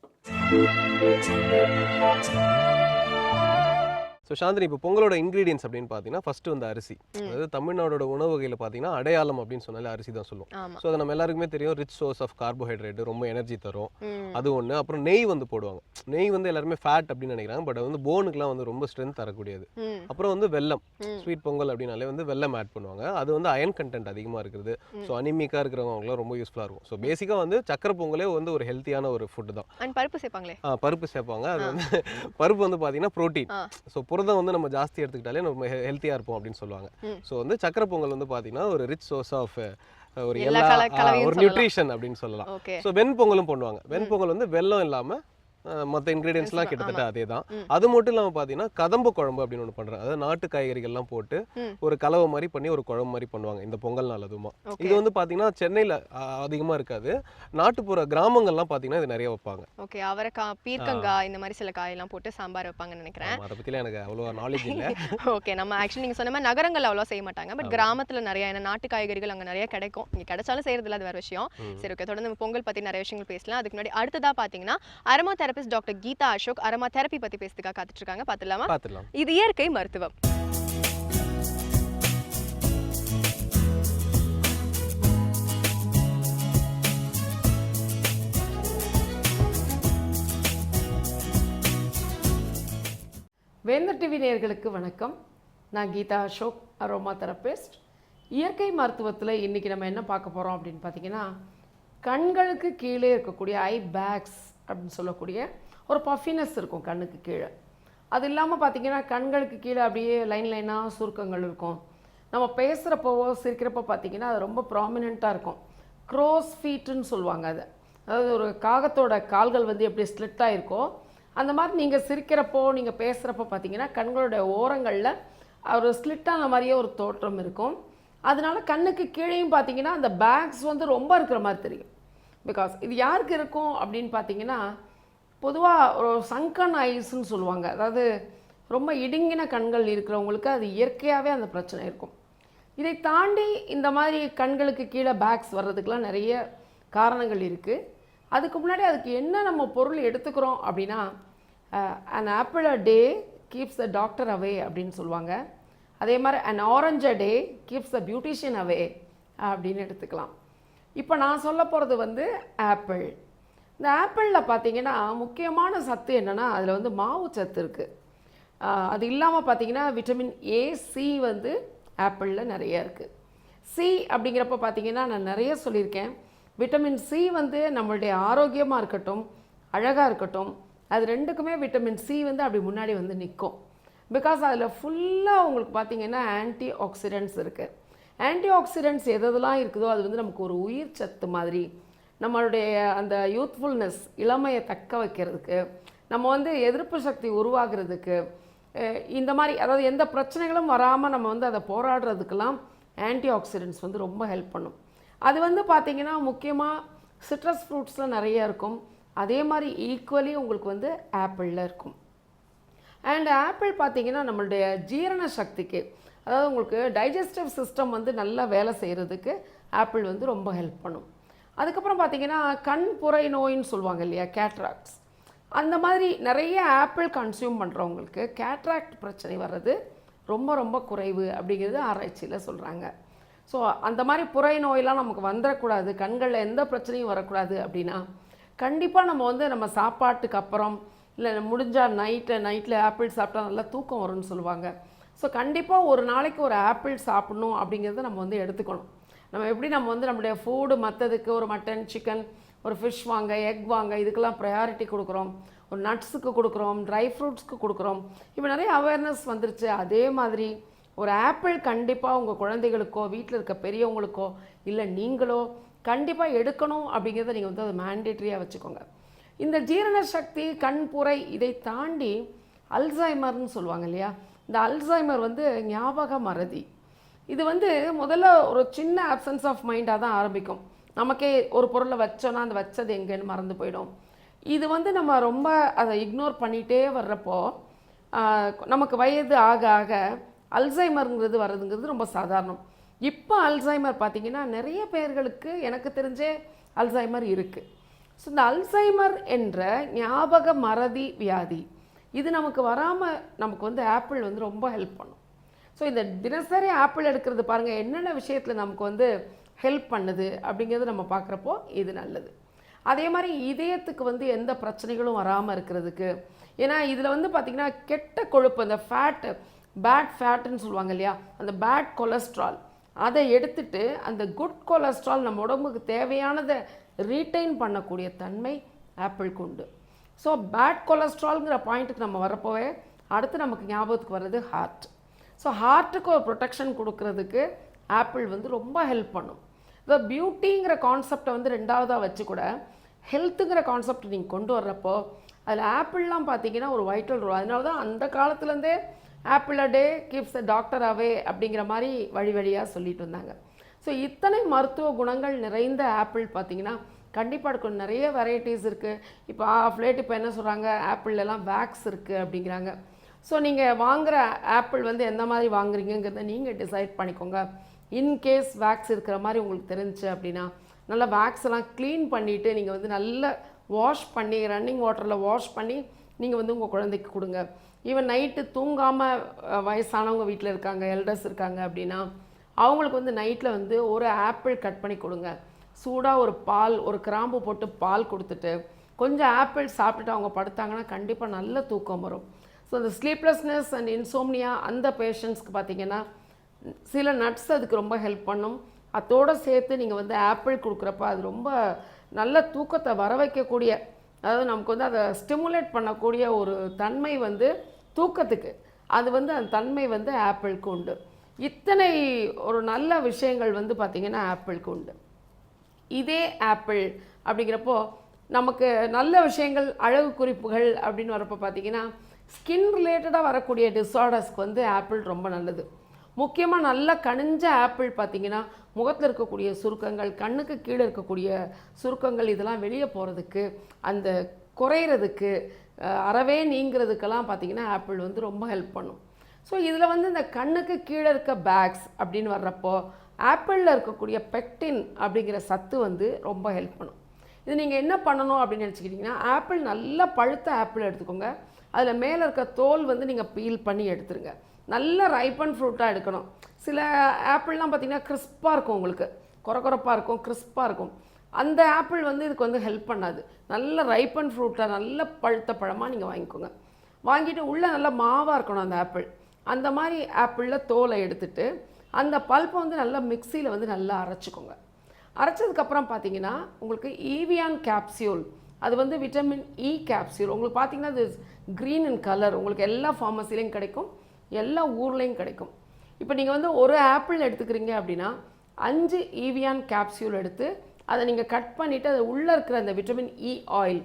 ஸோ சாந்தினி, இப்போ பொங்கலோட இன்க்ரீடியன்ஸ் அப்படின்னு பார்த்தீங்கன்னா ஃபர்ஸ்ட் வந்து அரிசி. அதாவது தமிழ்நாடோட உணவு வகையில் பார்த்தீங்கன்னா அடையாளம் அப்படின்னு சொன்னாலே அரிசி தான் சொல்லுவோம். ஸோ அது நம்ம எல்லாருக்குமே தெரியும், ரிச் சோர்ஸ் ஆஃப் கார்போஹைட்ரேட், ரொம்ப எனர்ஜி தரும். அது ஒன்று. அப்புறம் நெய் வந்து போடுவாங்க. நெய் வந்து எல்லாருமே ஃபேட் அப்படின்னு நினைக்கிறாங்க, பட் வந்து போனுக்குலாம் வந்து ரொம்ப ஸ்ட்ரென்த் தரக்கூடியது. அப்புறம் வந்து வெல்லம், ஸ்வீட் பொங்கல் அப்படின்னாலே வந்து வெல்லம் ஆட் பண்ணுவாங்க. அது வந்து அயன் கண்டென்ட் அதிகமாக இருக்குது. ஸோ அனிமிக்காக இருக்கிறவங்களாம் ரொம்ப யூஸ்ஃபுல்லாக இருக்கும். ஸோ பேசிக்காக வந்து சக்கரை பொங்கலே வந்து ஒரு ஹெல்த்தியான ஒரு ஃபுட்டு தான். பருப்பு சேர்ப்பாங்களே? பருப்பு சேர்ப்பாங்க. அது வந்து பருப்பு வந்து பார்த்தீங்கன்னா ப்ரோட்டீன். ஸோ புரதம் வந்து நம்ம ஜாஸ்தி எடுத்துக்கிட்டாலே நம்ம ஹெல்த்தியாக இருப்போம் அப்படின்னு சொல்லுவாங்க. ஸோ வந்து சக்கரை பொங்கல் வந்து பார்த்தீங்கன்னா ஒரு ரிச் சோர்ஸ் ஆஃப் ஒரு ஒரு நியூட்ரிஷன் அப்படின்னு சொல்லலாம். ஸோ வெண்பொங்கலும் பண்ணுவாங்க. வெண்பொங்கல் வந்து வெல்லம் இல்லாமல் மற்ற இன்க்ரீடியன்ஸ்லாம் கிட்டத்தட்ட அதே தான். அது மட்டும் இல்லாமல் பார்த்தீங்கன்னா கதம்பு குழம்பு அப்படின்னு ஒன்று பண்ணுறாங்க. அதாவது நாட்டு காய்கறிகள்லாம் போட்டு ஒரு கலவை மாதிரி பண்ணி ஒரு குழம்பு மாதிரி பண்ணுவாங்க இந்த பொங்கல் நாள். அதுவுமா இது வந்து பார்த்தீங்கன்னா சென்னையில் அதிகமாக இருக்காது, நாட்டுப்புற கிராமங்கள்லாம் பார்த்தீங்கன்னா இது நிறைய வைப்பாங்க. ஓகே, அவரைக்காய், பீர்க்கங்காய், இந்த மாதிரி சில காயெல்லாம் போட்டு சாம்பார் வைப்பாங்கன்னு நினைக்கிறேன். அதை பற்றிலாம் எனக்கு அவ்வளோ நாலேஜ் இல்லை. ஓகே, நம்ம ஆக்சுவலி நீங்கள் சொன்ன மாதிரி நகரங்கள் அவ்வளோ செய்ய மாட்டாங்க, பட் கிராமத்தில் நிறைய நாட்டு காய்கறிகள் அங்கே நிறைய கிடைக்கும். இங்கே கிடைச்சாலும் செய்யறதில்ல, அது வேறு விஷயம். சரி, ஓகே, தொடர்ந்து நம்ம பொங்கல் பற்றி நிறைய விஷயங்கள் பேசலாம். அதுக்கு முன்னாடி அடுத்ததாக பார்த்தீங்கன்னா aroma therapist doctor Geetha Ashok aroma therapy பத்தி பேசுறதுக்காக காத்துட்டு இருக்காங்க. பாத்துடலாம். இது இயற்கை மருத்துவம். வேந்தர் டிவி நேயர்களுக்கு வணக்கம். நான் கீதா அசோக், அரோமா தெரபிஸ்ட். இயற்கை மருத்துவத்தில் இன்றைக்கி நம்ம என்ன பார்க்க போகிறோம் அப்படின்னு பார்த்தீங்கன்னா, கண்களுக்கு கீழே இருக்கக்கூடிய ஐ பேக்ஸ் அப்படின்னு சொல்லக்கூடிய ஒரு பஃபினஸ் இருக்கும் கண்ணுக்கு கீழே. அது இல்லாமல் பார்த்தீங்கன்னா கண்களுக்கு கீழே அப்படியே லைனாக சுருக்கங்கள் இருக்கும். நம்ம பேசுகிறப்போவோ சிரிக்கிறப்போ பார்த்தீங்கன்னா அது ரொம்ப ப்ராமினெண்ட்டாக இருக்கும். க்ரோஸ் ஃபீட்டுன்னு சொல்லுவாங்க. அது அதாவது ஒரு காகத்தோட கால்கள் வந்து எப்படி ஸ்லிட்டாக இருக்கோ அந்த மாதிரி நீங்கள் சிரிக்கிறப்போ நீங்கள் பேசுகிறப்போ பார்த்தீங்கன்னா கண்களோட ஓரங்களில் ஒரு ஸ்லிட்டான மாதிரியே ஒரு தோற்றம் இருக்கும். அதனால கண்ணுக்கு கீழேயும் பார்த்தீங்கன்னா அந்த பேக்ஸ் வந்து ரொம்ப இருக்கிற மாதிரி தெரியும். பிகாஸ் இது யாருக்கு இருக்கும் அப்படின்னு பார்த்தீங்கன்னா, பொதுவாக ஒரு சங்கன் ஐஸ்ன்னு சொல்லுவாங்க. அதாவது ரொம்ப இடுங்கின கண்கள் இருக்கிறவங்களுக்கு அது இயற்கையாகவே அந்த பிரச்சனை இருக்கும். இதை தாண்டி இந்த மாதிரி கண்களுக்கு கீழே பேக்ஸ் வர்றதுக்கெலாம் நிறைய காரணங்கள் இருக்குது. அதுக்கு முன்னாடி அதுக்கு என்ன நம்ம பொருள் எடுத்துக்கிறோம் அப்படின்னா, an apple a day keeps the doctor away அப்படின்னு சொல்லுவாங்க. அதே மாதிரி an orange a day keeps the beautician away அப்படின்னு எடுத்துக்கலாம். இப்போ நான் சொல்ல போகிறது வந்து ஆப்பிள். இந்த ஆப்பிளில் பார்த்தீங்கன்னா முக்கியமான சத்து என்னென்னா, அதில் வந்து மாவு சத்து இருக்குது. அது இல்லாமல் பார்த்தீங்கன்னா விட்டமின் ஏ, சி வந்து ஆப்பிளில் நிறைய இருக்குது. சி அப்படிங்கிறப்ப பார்த்தீங்கன்னா நான் நிறைய சொல்லியிருக்கேன். விட்டமின் சி வந்து நம்மளுடைய ஆரோக்கியமாக இருக்கட்டும், அழகாக இருக்கட்டும், அது ரெண்டுக்குமே விட்டமின் சி வந்து அப்படி முன்னாடி வந்து நிற்கும். பிகாஸ் அதில் ஃபுல்லாக உங்களுக்கு பார்த்தீங்கன்னா ஆன்டி ஆக்சிடென்ட்ஸ் இருக்குது. ஆன்டி ஆக்சிடென்ட்ஸ் எதெல்லாம் இருக்குதோ அது வந்து நமக்கு ஒரு உயிர் சத்து மாதிரி, நம்மளுடைய அந்த யூத்ஃபுல்னஸ், இளமையை தக்க வைக்கிறதுக்கு, நம்ம வந்து எதிர்ப்பு சக்தி உருவாகிறதுக்கு, இந்த மாதிரி அதாவது எந்த பிரச்சனைகளும் வராமல் நம்ம வந்து அதை போராடுறதுக்கெல்லாம் ஆன்டி ஆக்சிடென்ட்ஸ் வந்து ரொம்ப ஹெல்ப் பண்ணும். அது வந்து பார்த்திங்கன்னா முக்கியமாக சிட்ரஸ் ஃப்ரூட்ஸில் நிறைய இருக்கும். அதே மாதிரி ஈக்குவலி உங்களுக்கு வந்து ஆப்பிளில் இருக்கும். அண்ட் ஆப்பிள் பார்த்திங்கன்னா நம்மளுடைய ஜீரண சக்திக்கு, அதாவது உங்களுக்கு டைஜஸ்டிவ் சிஸ்டம் வந்து நல்லா வேலை செய்கிறதுக்கு ஆப்பிள் வந்து ரொம்ப ஹெல்ப் பண்ணும். அதுக்கப்புறம் பார்த்திங்கன்னா கண் புரை நோயின்னு சொல்லுவாங்க இல்லையா, கேட்ராக்ட்ஸ், அந்த மாதிரி நிறைய ஆப்பிள் கன்சியூம் பண்ணுறவங்களுக்கு கேட்ராக்ட் பிரச்சனை வர்றது ரொம்ப ரொம்ப குறைவு அப்படிங்கிறது ஆராய்ச்சியில் சொல்கிறாங்க. ஸோ அந்த மாதிரி புரை நோயெல்லாம் நமக்கு வந்துடக்கூடாது, கண்களில் எந்த பிரச்சனையும் வரக்கூடாது அப்படின்னா கண்டிப்பாக நம்ம வந்து நம்ம சாப்பாட்டுக்கு அப்புறம் இல்லை முடிஞ்சால் நைட்டில் ஆப்பிள் சாப்பிட்டா நல்லா தூக்கம் வரும்னு சொல்லுவாங்க. ஸோ கண்டிப்பாக ஒரு நாளைக்கு ஒரு ஆப்பிள் சாப்பிட்ணும் அப்படிங்கிறத நம்ம வந்து எடுத்துக்கணும். நம்ம எப்படி நம்ம வந்து நம்மளுடைய ஃபுட்டு மற்றதுக்கு ஒரு மட்டன், சிக்கன், ஒரு ஃபிஷ் வாங்க, எக் வாங்க, இதுக்கெல்லாம் ப்ரையாரிட்டி கொடுக்குறோம், ஒரு நட்ஸுக்கு கொடுக்குறோம், ட்ரை ஃப்ரூட்ஸ்க்கு கொடுக்குறோம், இப்போ நிறைய அவேர்னஸ் வந்துருச்சு. அதே மாதிரி ஒரு ஆப்பிள் கண்டிப்பாக உங்கள் குழந்தைகளுக்கோ வீட்டில் இருக்க பெரியவங்களுக்கோ இல்லை நீங்களோ கண்டிப்பாக எடுக்கணும் அப்படிங்கிறத நீங்கள் வந்து அதை மேண்டேட்ரியாக வச்சுக்கோங்க. இந்த ஜீரண சக்தி, கண்புரை, இதை தாண்டி அல்சைமர்னு சொல்லுவாங்க இல்லையா, இந்த அல்சைமர் வந்து ஞாபக மறதி. இது வந்து முதல்ல ஒரு சின்ன ஆப்சன்ஸ் ஆஃப் மைண்டாக தான் ஆரம்பிக்கும். நமக்கே ஒரு பொருளை வச்சோன்னா அந்த வச்சது எங்கேன்னு மறந்து போயிடும். இது வந்து நம்ம ரொம்ப அதை இக்னோர் பண்ணிகிட்டே வர்றப்போ நமக்கு வயது ஆக ஆக அல்சைமருங்கிறது வர்றதுங்கிறது ரொம்ப சாதாரணம். இப்போ அல்சைமர் பார்த்திங்கன்னா நிறைய பேர்களுக்கு எனக்கு தெரிஞ்சே அல்சைமர் இருக்குது. ஸோ இந்த அல்சைமர் என்ற ஞாபக மறதி வியாதி இது நமக்கு வராமல் நமக்கு வந்து ஆப்பிள் வந்து ரொம்ப ஹெல்ப் பண்ணும். ஸோ இந்த தினசரி ஆப்பிள் எடுக்கிறது பாருங்கள் என்னென்ன விஷயத்தில் நமக்கு வந்து ஹெல்ப் பண்ணுது அப்படிங்கிறது நம்ம பார்க்குறப்போ இது நல்லது. அதே மாதிரி இதயத்துக்கு வந்து எந்த பிரச்சனைகளும் வராமல் இருக்கிறதுக்கு, ஏன்னா இதில் வந்து பார்த்திங்கன்னா கெட்ட கொழுப்பு, அந்த ஃபேட்டு, பேட் ஃபேட்டுன்னு சொல்லுவாங்க இல்லையா, அந்த பேட் கொலஸ்ட்ரால் அதை எடுத்துட்டு அந்த குட் கொலஸ்ட்ரால் நம்ம உடம்புக்கு தேவையானதை ரீட்டைன் பண்ணக்கூடிய தன்மை ஆப்பிளுக்கு உண்டு. ஸோ பேட் கொலஸ்ட்ரால்ங்கிற பாயிண்ட்டுக்கு நம்ம வரப்போவே அடுத்து நமக்கு ஞாபகத்துக்கு வர்றது ஹார்ட். ஸோ ஹார்ட்டுக்கு ஒரு ப்ரொடெக்ஷன் கொடுக்கறதுக்கு ஆப்பிள் வந்து ரொம்ப ஹெல்ப் பண்ணும். இப்போ பியூட்டிங்கிற கான்செப்டை வந்து ரெண்டாவதாக வச்சு கூட ஹெல்த்துங்கிற கான்செப்ட் நீங்கள் கொண்டு வர்றப்போ அதில் ஆப்பிள்லாம் பார்த்தீங்கன்னா ஒரு வைட்டல் ரோல். அதனால தான் அந்த காலத்துலேருந்தே apple a day keeps the doctor away அப்படிங்கிற மாதிரி வழி வழியாக சொல்லிட்டு வந்தாங்க. ஸோ இத்தனை மருத்துவ குணங்கள் நிறைந்த ஆப்பிள் பார்த்தீங்கன்னா கண்டிப்பாக இருக்கும். நிறைய வெரைட்டிஸ் இருக்குது. இப்போ ஆஃப் லேட் இப்போ என்ன சொல்கிறாங்க, ஆப்பிள்லாம் வேக்ஸ் இருக்குது அப்படிங்கிறாங்க. ஸோ நீங்கள் வாங்குகிற ஆப்பிள் வந்து எந்த மாதிரி வாங்குறீங்கிறத நீங்கள் டிசைட் பண்ணிக்கோங்க. இன்கேஸ் வேக்ஸ் இருக்கிற மாதிரி உங்களுக்கு தெரிஞ்சு அப்படின்னா நல்லா வேக்ஸ் எல்லாம் க்ளீன் பண்ணிவிட்டு நீங்கள் வந்து நல்லா வாஷ் பண்ணி ரன்னிங் வாட்டரில் வாஷ் பண்ணி நீங்கள் வந்து உங்கள் குழந்தைக்கு கொடுங்க. ஈவன் நைட்டு தூங்காமல் வயசானவங்க வீட்டில் இருக்காங்க, எல்டர்ஸ் இருக்காங்க அப்படின்னா அவங்களுக்கு வந்து நைட்டில் வந்து ஒரு ஆப்பிள் கட் பண்ணி கொடுங்க. சூடாக ஒரு பால், ஒரு கிராம்பு போட்டு பால் கொடுத்துட்டு கொஞ்சம் ஆப்பிள் சாப்பிட்டுட்டு அவங்க படுத்தாங்கன்னா கண்டிப்பாக நல்ல தூக்கம் வரும். ஸோ இந்த ஸ்லீப்லெஸ்னஸ் அண்ட் இன்சோம்னியா அந்த பேஷண்ட்ஸ்க்கு பார்த்திங்கன்னா சில நட்ஸ் அதுக்கு ரொம்ப ஹெல்ப் பண்ணும். அதோடு சேர்த்து நீங்கள் வந்து ஆப்பிள் கொடுக்குறப்ப அது ரொம்ப நல்ல தூக்கத்தை வர வைக்கக்கூடிய, அதாவது நமக்கு வந்து அதை ஸ்டிமுலேட் பண்ணக்கூடிய ஒரு தன்மை வந்து தூக்கத்துக்கு, அது வந்து அந்த தன்மை வந்து ஆப்பிளுக்கு உண்டு. இத்தனை ஒரு நல்ல விஷயங்கள் வந்து பார்த்திங்கன்னா ஆப்பிளுக்கு உண்டு. இதே ஆப்பிள் அப்படிங்கிறப்போ நமக்கு நல்ல விஷயங்கள், அழகு குறிப்புகள் அப்படின்னு வரப்போ பார்த்திங்கன்னா ஸ்கின் ரிலேட்டடாக வரக்கூடிய டிஸார்டர்ஸ்க்கு வந்து ஆப்பிள் ரொம்ப நல்லது. முக்கியமாக நல்லா கனிஞ்ச ஆப்பிள் பார்த்திங்கன்னா முகத்தில் இருக்கக்கூடிய சுருக்கங்கள், கண்ணுக்கு கீழே இருக்கக்கூடிய சுருக்கங்கள் இதெல்லாம் வெளியே போகிறதுக்கு, அந்த குறையிறதுக்கு, அறவே நீங்கிறதுக்கெல்லாம் பார்த்திங்கன்னா ஆப்பிள் வந்து ரொம்ப ஹெல்ப் பண்ணும். ஸோ இதில் வந்து இந்த கண்ணுக்கு கீழே இருக்க பேக்ஸ் அப்படின்னு வர்றப்போ ஆப்பிளில் இருக்கக்கூடிய பெக்டின் அப்படிங்கிற சத்து வந்து ரொம்ப ஹெல்ப் பண்ணும். இது நீங்கள் என்ன பண்ணணும் அப்படின்னு நினச்சிக்கிட்டிங்கன்னா, ஆப்பிள் நல்லா பழுத்த ஆப்பிள் எடுத்துக்கோங்க. அதில் மேலே இருக்க தோல் வந்து நீங்கள் பீல் பண்ணி எடுத்துருங்க. நல்ல ரைப்பன் ஃப்ரூட்டாக எடுக்கணும். சில ஆப்பிள்லாம் பார்த்திங்கன்னா கிறிஸ்பாக இருக்கும், உங்களுக்கு குறப்பாக இருக்கும், கிறிஸ்பாக இருக்கும். அந்த ஆப்பிள் வந்து இதுக்கு வந்து ஹெல்ப் பண்ணாது. நல்ல ரைப்பன் ஃப்ரூட்டாக நல்ல பழுத்த பழமாக நீங்கள் வாங்கிக்கோங்க. வாங்கிட்டு உள்ளே நல்லா மாவாக இருக்கணும் அந்த ஆப்பிள். அந்த மாதிரி ஆப்பிளில் தோலை எடுத்துட்டு அந்த பல்ப்பை வந்து நல்லா மிக்சியில் வந்து நல்லா அரைச்சிக்கோங்க. அரைச்சதுக்கப்புறம் பார்த்தீங்கன்னா உங்களுக்கு ஈவியான் கேப்சியூல், அது வந்து விட்டமின் இ கேப்சியூல். உங்களுக்கு பார்த்தீங்கன்னா அது க்ரீன் இன் கலர், உங்களுக்கு எல்லா ஃபார்மசிலையும் கிடைக்கும், எல்லா ஊர்லேயும் கிடைக்கும். இப்போ நீங்கள் வந்து ஒரு ஆப்பிள் எடுத்துக்கிறீங்க அப்படின்னா 5 ஈவியான் கேப்சியூல் எடுத்து அதை நீங்கள் கட் பண்ணிவிட்டு அது உள்ளே இருக்கிற அந்த விட்டமின் இ ஆயில்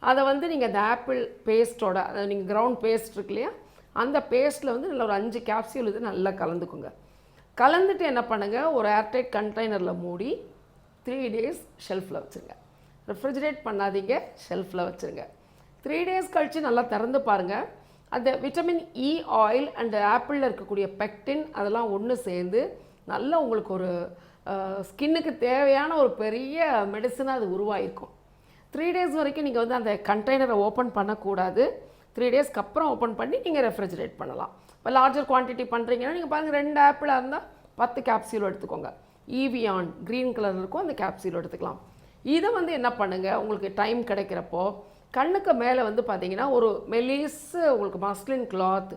அதை வந்து நீங்கள் அந்த ஆப்பிள் பேஸ்ட்டோட, அதை நீங்கள் கிரவுண்ட் பேஸ்ட் இருக்கு இல்லையா, அந்த பேஸ்ட்டில் வந்து நல்ல ஒரு 5 கேப்சியூல் இது நல்லா கலந்துக்குங்க. கலந்துட்டு என்ன பண்ணுங்கள், ஒரு ஏர்டைட் கண்டெய்னரில் மூடி 3 days ஷெல்ஃபில் வச்சுருங்க. ரெஃப்ரிஜரேட் பண்ணாதீங்க, ஷெல்ஃபில் வச்சுருங்க. 3 days கழித்து நல்லா திறந்து பாருங்கள். அந்த விட்டமின் இ ஆயில் அண்ட் ஆப்பிளில் இருக்கக்கூடிய பெக்டின் அதெல்லாம் ஒன்று சேர்ந்து நல்லா உங்களுக்கு ஒரு ஸ்கின்னுக்கு தேவையான ஒரு பெரிய மெடிசனாக அது உருவாகிருக்கும். 3 days வரைக்கும் நீங்கள் வந்து அந்த கண்டெய்னரை ஓப்பன் பண்ணக்கூடாது. 3 daysக்கு அப்புறம் ஓப்பன் பண்ணி நீங்கள் ரெஃப்ரிஜரேட் பண்ணலாம். இப்போ லார்ஜர் குவான்டிட்டி பண்ணுறீங்கன்னா நீங்கள் பாருங்கள், 2 ஆப்பிளாக இருந்தால் 10 கேப்சியூல் எடுத்துக்கோங்க. ஈவியான் க்ரீன் கலர் இருக்கும், அந்த கேப்சியூல் எடுத்துக்கலாம். இதை வந்து என்ன பண்ணுங்கள், உங்களுக்கு டைம் கிடைக்கிறப்போ கண்ணுக்கு மேலே வந்து பார்த்தீங்கன்னா ஒரு மெலிசு உங்களுக்கு மஸ்லின் கிளாத்,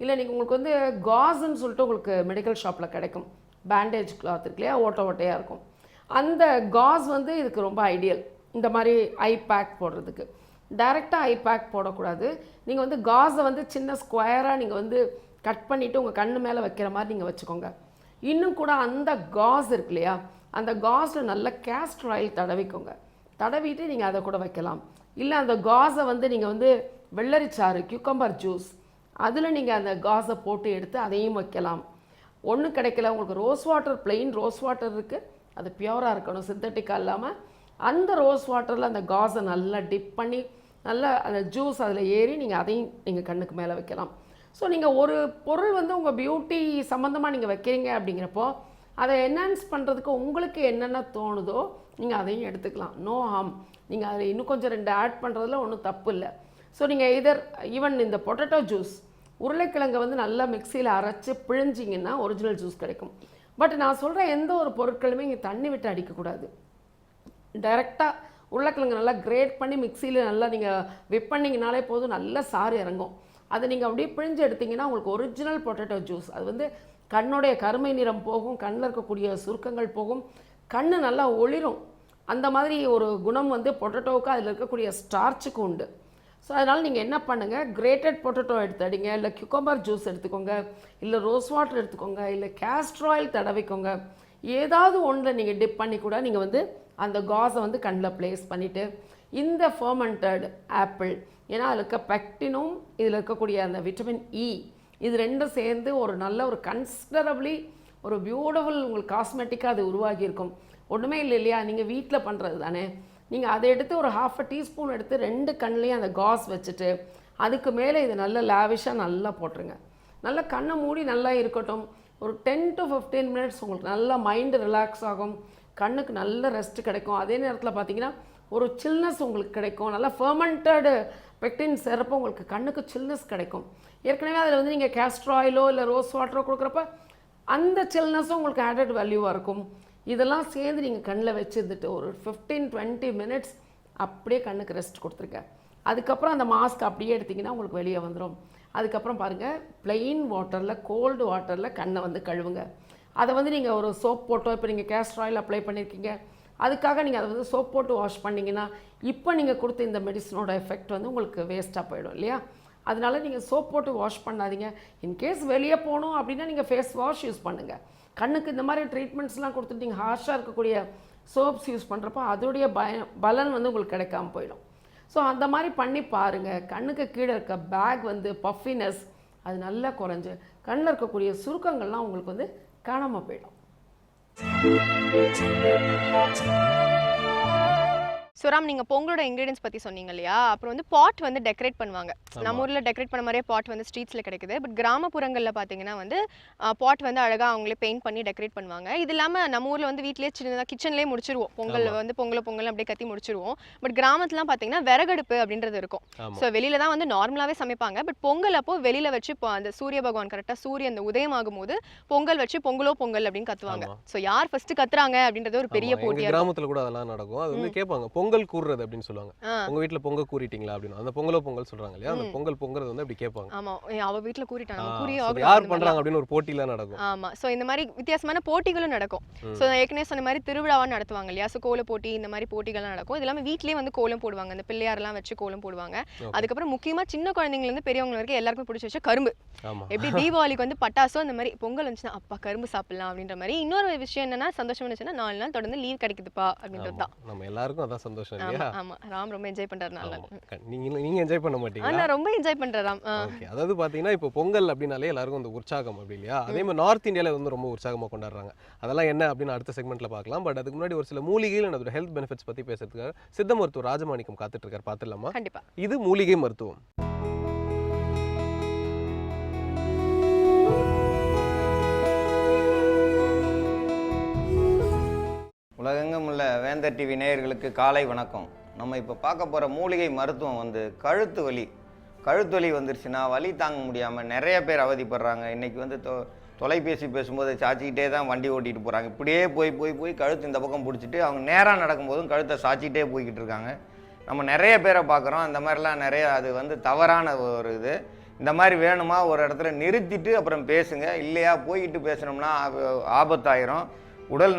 இல்லை நீங்கள் உங்களுக்கு வந்து காஸ்ன்னு சொல்லிட்டு உங்களுக்கு மெடிக்கல் ஷாப்பில் கிடைக்கும், பேண்டேஜ் கிளாத் இருக்கு இல்லையா, ஓட்டையாக இருக்கும். அந்த காஸ் வந்து இதுக்கு ரொம்ப ஐடியல். இந்த மாதிரி ஐ பேக் போடுறதுக்கு டைரெக்டாக ஐ பேக் போடக்கூடாது. நீங்கள் வந்து காஸை வந்து சின்ன ஸ்கொயராக நீங்கள் வந்து கட் பண்ணிவிட்டு உங்கள் கண்ணு மேலே வைக்கிற மாதிரி நீங்கள் வச்சுக்கோங்க. இன்னும் கூட அந்த காஸ் இருக்கு இல்லையா, அந்த காஸில் நல்ல கேஸ்டர் ஆயில் தடவிக்கோங்க. தடவிட்டு நீங்கள் அதை கூட வைக்கலாம். இல்லை அந்த காஸை வந்து நீங்கள் வந்து வெள்ளரிச்சாறு, கியூக்கம்பர் ஜூஸ், அதில் நீங்கள் அந்த காஸை போட்டு எடுத்து அதையும் வைக்கலாம். ஒன்றும் கிடைக்கல உங்களுக்கு rose water, plain rose water இருக்குது, அது பியூராக இருக்கணும், சிந்தட்டிக்காக இல்லாமல். அந்த ரோஸ் வாட்டரில் அந்த காஸை நல்லா டிப் பண்ணி நல்லா அந்த ஜூஸ் அதில் ஏறி நீங்கள் அதையும் நீங்கள் கண்ணுக்கு மேலே வைக்கலாம். ஸோ நீங்கள் ஒரு பொருள் வந்து உங்கள் பியூட்டி சம்மந்தமாக நீங்கள் வைக்கிறீங்க அப்படிங்கிறப்போ அதை என்ஹான்ஸ் பண்ணுறதுக்கு உங்களுக்கு என்னென்ன தோணுதோ நீங்கள் அதையும் எடுத்துக்கலாம். No harm. நீங்கள் அதில் இன்னும் கொஞ்சம் 2 ஆட் பண்ணுறதுல ஒன்றும் தப்பு இல்லை. ஸோ நீங்கள் ஈவன் இந்த பொட்டேட்டோ ஜூஸ், உருளைக்கிழங்கை வந்து நல்லா மிக்சியில் அரைச்சி பிழிஞ்சிங்கன்னா ஒரிஜினல் ஜூஸ் கிடைக்கும். பட் நான் சொல்கிற எந்த ஒரு பொருட்களுமே இங்கே தண்ணி விட்டு அடிக்கக்கூடாது. டைரெக்டாக உருளைக்கிழங்கு நல்லா கிரேட் பண்ணி மிக்சியில் நல்லா நீங்கள் விப் பண்ணிங்கனாலே போதும், நல்லா சாறு இறங்கும். அதை நீங்கள் அப்படியே பிழிஞ்சு எடுத்திங்கன்னா உங்களுக்கு ஒரிஜினல் பொட்டேட்டோ ஜூஸ். அது வந்து கண்ணுடைய கருமை நிறம் போகும், கண்ணில் இருக்கக்கூடிய சுருக்கங்கள் போகும், கண் நல்லா ஒளிரும். அந்த மாதிரி ஒரு குணம் வந்து பொட்டேட்டோவுக்கு அதில் இருக்கக்கூடிய ஸ்டார்ச்சுக்கு உண்டு. ஸோ அதனால் நீங்கள் என்ன பண்ணுங்கள், கிரேட்டட் பொட்டேட்டோ எடுத்துடிங்க, இல்லை குக்கும்பர் ஜூஸ் எடுத்துக்கோங்க, இல்லை ரோஸ் வாட்டர் எடுத்துக்கோங்க, இல்லை கேஸ்டர் ஆயில் தடவிக்கோங்க. ஏதாவது ஒன்றில் நீங்கள் டிப் பண்ணி கூட நீங்கள் வந்து அந்த காஸை வந்து கண்ணில் ப்ளேஸ் பண்ணிவிட்டு இந்த ஃபர்மெண்டட் ஆப்பிள், ஏன்னா அதில் இருக்க பெக்டினும் இதில் இருக்கக்கூடிய அந்த விட்டமின் இ, இது ரெண்டும் சேர்ந்து ஒரு நல்ல ஒரு கன்சிடரபிளி ஒரு பியூட்டிஃபுல் உங்களுக்கு காஸ்மெட்டிக்காக அது உருவாகியிருக்கும். ஒன்றுமே இல்லை இல்லையா, நீங்கள் வீட்டில் பண்ணுறது தானே. நீங்கள் அதை எடுத்து ஒரு 1/2 டீஸ்பூன் எடுத்து 2 கண்லேயும் அந்த காஸ் வச்சுட்டு அதுக்கு மேலே இது நல்ல லாவிஷாக நல்லா போட்டுருங்க. நல்லா கண்ணை மூடி நல்லா இருக்கட்டும். ஒரு 10 to 15 மினிட்ஸ் உங்களுக்கு நல்லா மைண்டு ரிலாக்ஸ் ஆகும், கண்ணுக்கு நல்ல ரெஸ்ட் கிடைக்கும். அதே நேரத்தில் பார்த்தீங்கன்னா ஒரு சில்னஸ் உங்களுக்கு கிடைக்கும். நல்லா ஃபர்மெண்டட் பெக்டின் சிறப்பு உங்களுக்கு கண்ணுக்கு சில்னஸ் கிடைக்கும். ஏற்கனவே அதில் வந்து நீங்கள் கேஸ்டர் ஆயிலோ இல்லை ரோஸ் வாட்டரோ கொடுக்குறப்ப அந்த சில்னஸும் உங்களுக்கு ஆடட் வேல்யூவாக இருக்கும். இதெல்லாம் சேர்ந்து நீங்கள் கண்ணில் வச்சுருந்துட்டு ஒரு 15-20 மினிட்ஸ் அப்படியே கண்ணுக்கு ரெஸ்ட் கொடுத்துருங்க. அதுக்கப்புறம் அந்த மாஸ்க் அப்படியே எடுத்திங்கன்னா உங்களுக்கு வெளியே வந்துடும். அதுக்கப்புறம் பாருங்கள், ப்ளெயின் வாட்டரில் கோல்டு வாட்டரில் கண்ணை வந்து கழுவுங்க. அதை வந்து நீங்கள் ஒரு சோப் போட்டோ, இப்போ நீங்கள் கேஸ்டர் ஆயில் அப்ளை பண்ணியிருக்கீங்க, அதுக்காக நீங்கள் அதை வந்து சோப் போட்டு வாஷ் பண்ணிங்கன்னா இப்போ நீங்கள் கொடுத்த இந்த மெடிசனோட எஃபெக்ட் வந்து உங்களுக்கு வேஸ்ட்டாக போயிடும் இல்லையா. அதனால நீங்கள் சோப் போட்டு வாஷ் பண்ணாதீங்க. இன்கேஸ் வெளியே போகணும் அப்படின்னா நீங்கள் ஃபேஸ் வாஷ் யூஸ் பண்ணுங்கள். கண்ணுக்கு இந்த மாதிரி ட்ரீட்மெண்ட்ஸ்லாம் கொடுத்துட்டு நீங்கள் ஹார்ஷாக இருக்கக்கூடிய சோப்ஸ் யூஸ் பண்ணுறப்போ அதோடைய பலன் வந்து உங்களுக்கு கிடைக்காம போயிடும். ஸோ அந்த மாதிரி பண்ணி பாருங்கள். கண்ணுக்கு கீழே இருக்க பேக் வந்து பஃபினஸ் அது நல்லா குறைஞ்சு கண்ணில் இருக்கக்கூடிய சுருக்கங்கள்லாம் உங்களுக்கு வந்து காணாமல் போயிடும். சுராம், நீங்கள் பொங்கலோட இன்க்ரீடியன்ஸ் பற்றி சொன்னீங்க இல்லையா, அப்புறம் வந்து பாட் வந்து டெக்கரேட் பண்ணுவாங்க. நம்ம ஊரில் டெக்கரேட் பண்ண மாதிரியே பாட் வந்து ஸ்ட்ரீட்ஸில் கிடைக்குது. பட் கிராமப்புறங்களில் பார்த்தீங்கன்னா வந்து பாட் வந்து அழகாக அவங்களே பெயிண்ட் பண்ணி டெக்கரேட் பண்ணுவாங்க. இது இல்லாமல் நம்ம ஊரில் வந்து வீட்லேயே சின்னதாக கிச்சன்லேயே முடிச்சிருவோம். பொங்கல் வந்து பொங்கல் அப்படியே கத்தி முடிச்சிருவோம். பட் கிராமத்துலாம் பார்த்தீங்கன்னா விறகடுப்பு அப்படின்றது இருக்கும். ஸோ வெளியில தான் வந்து நார்மலாகவே சமைப்பாங்க. பட் பொங்கல் அப்போ வெளியில் வச்சு அந்த சூரிய பகவான் கரெக்டாக சூரியன் அந்த உதயம் ஆகும்போது பொங்கல் வச்சு பொங்கலோ பொங்கல் அப்படின்னு கத்துவாங்க. ஸோ யார் ஃபர்ஸ்ட் கத்துறாங்க அப்படின்றது ஒரு பெரிய போட்டியாக கிராமத்தில் கூட அதெல்லாம் நடக்கும். அது வந்து கேட்பாங்க, பொங்கல் கூறுறது அப்படின்னு சொல்லுவாங்க. உங்க வீட்ல பொங்கல் கூறிட்டீங்களா அப்படின்னு, அந்த பொங்கலோ பொங்கல் சொல்றாங்க இல்லையா, அந்த பொங்கல் பொங்குறது வந்து அப்படி கேட்பாங்க. ஆமா, அவ வீட்ல கூறிட்டாங்க, யார் பண்றாங்க அப்படின்னு ஒரு போட்டில நடக்கும். ஆமா, சோ இந்த மாதிரி வித்தியாசமான போட்டிகளும் நடக்கும். சோ நான் ஏற்கனவே சொன்ன மாதிரி திருவிழாவா நடத்துவாங்க இல்லையா, சோ கோல போட்டி இந்த மாதிரி போட்டிகள் நடக்கும். இது எல்லாமே வீட்லயே வந்து கோலம் போடுவாங்க, அந்த பிள்ளையாரெல்லாம் வச்சு கோலம் போடுவாங்க. அதுக்கப்புறம் முக்கியமா சின்ன குழந்தைங்கல இருந்து பெரியவங்க வரைக்கும் எல்லாருக்கும் பிடிச்ச விஷயம் கரும்பு. எப்படி தீபாவளிக்கு வந்து பட்டாசோ அந்த மாதிரி பொங்கல் வந்துச்சுன்னா அப்பா கரும்பு சாப்பிடலாம் அப்படின்ற மாதிரி. இன்னொரு விஷயம் என்னன்னா சந்தோஷம் வந்துச்சுன்னா 4 நாள் தொடர்ந்து லீவ் கிடைக்குதுப்பா அப்படின்றது தான். நம்ம எல்லாருக்கும் அதான் சந்தோஷம் இல்லையா. ஆமா, ராம் ரொம்ப என்ஜாய் பண்றாரு. நீங்க என்ஜாய் பண்ண மாட்டீங்களா? நான் ரொம்ப என்ஜாய் பண்றேன் ராம். ஓகே, அதாவது பாத்தீங்கன்னா இப்போ பொங்கல் அப்படினாலே எல்லாருக்கும் அந்த உற்சாகம் அப்படி இல்லையா. அதே மாதிரி நார்த் இந்தியால வந்து ரொம்ப உற்சாகமா கொண்டாடுறாங்க. அதெல்லாம் என்ன அப்படின்னு அடுத்த செக்மெண்ட்ல பார்க்கலாம். பட் அதுக்கு முன்னாடி ஒரு சில மூலிகைகள் அதோட ஹெல்த் பெனிஃபிட்ஸ் பத்தி பேசுறதுக்காக சித்த மருத்துவர் ராஜமாணிக்கம் காத்துட்டு இருக்காரு. பார்த்துடலாமா? கண்டிப்பா. இது மூலிகை மருத்துவம். உலகெங்கும் உள்ள வேந்தர் டிவி நேயர்களுக்கு காலை வணக்கம். நம்ம இப்போ பார்க்க போகிற மூலிகை மருத்துவம் வந்து கழுத்து வலி வந்துருச்சுன்னா வலி தாங்க முடியாமல் நிறைய பேர் அவதிப்படுறாங்க. இன்றைக்கி வந்து தொலைபேசி பேசும்போது சாச்சிக்கிட்டே தான் வண்டி ஓட்டிகிட்டு போகிறாங்க. இப்படியே போய் கழுத்து இந்த பக்கம் பிடிச்சிட்டு அவங்க நேராக நடக்கும்போதும் கழுத்தை சாச்சிக்கிட்டே போய்கிட்டு இருக்காங்க. நம்ம நிறைய பேரை பார்க்குறோம். இந்த மாதிரிலாம் நிறைய அது வந்து தவறான ஒரு இது. இந்த மாதிரி வேணுமா ஒரு இடத்துல நிறுத்திட்டு அப்புறம் பேசுங்க. இல்லையா போய்கிட்டு பேசணும்னா ஆபத்தாயிரும்.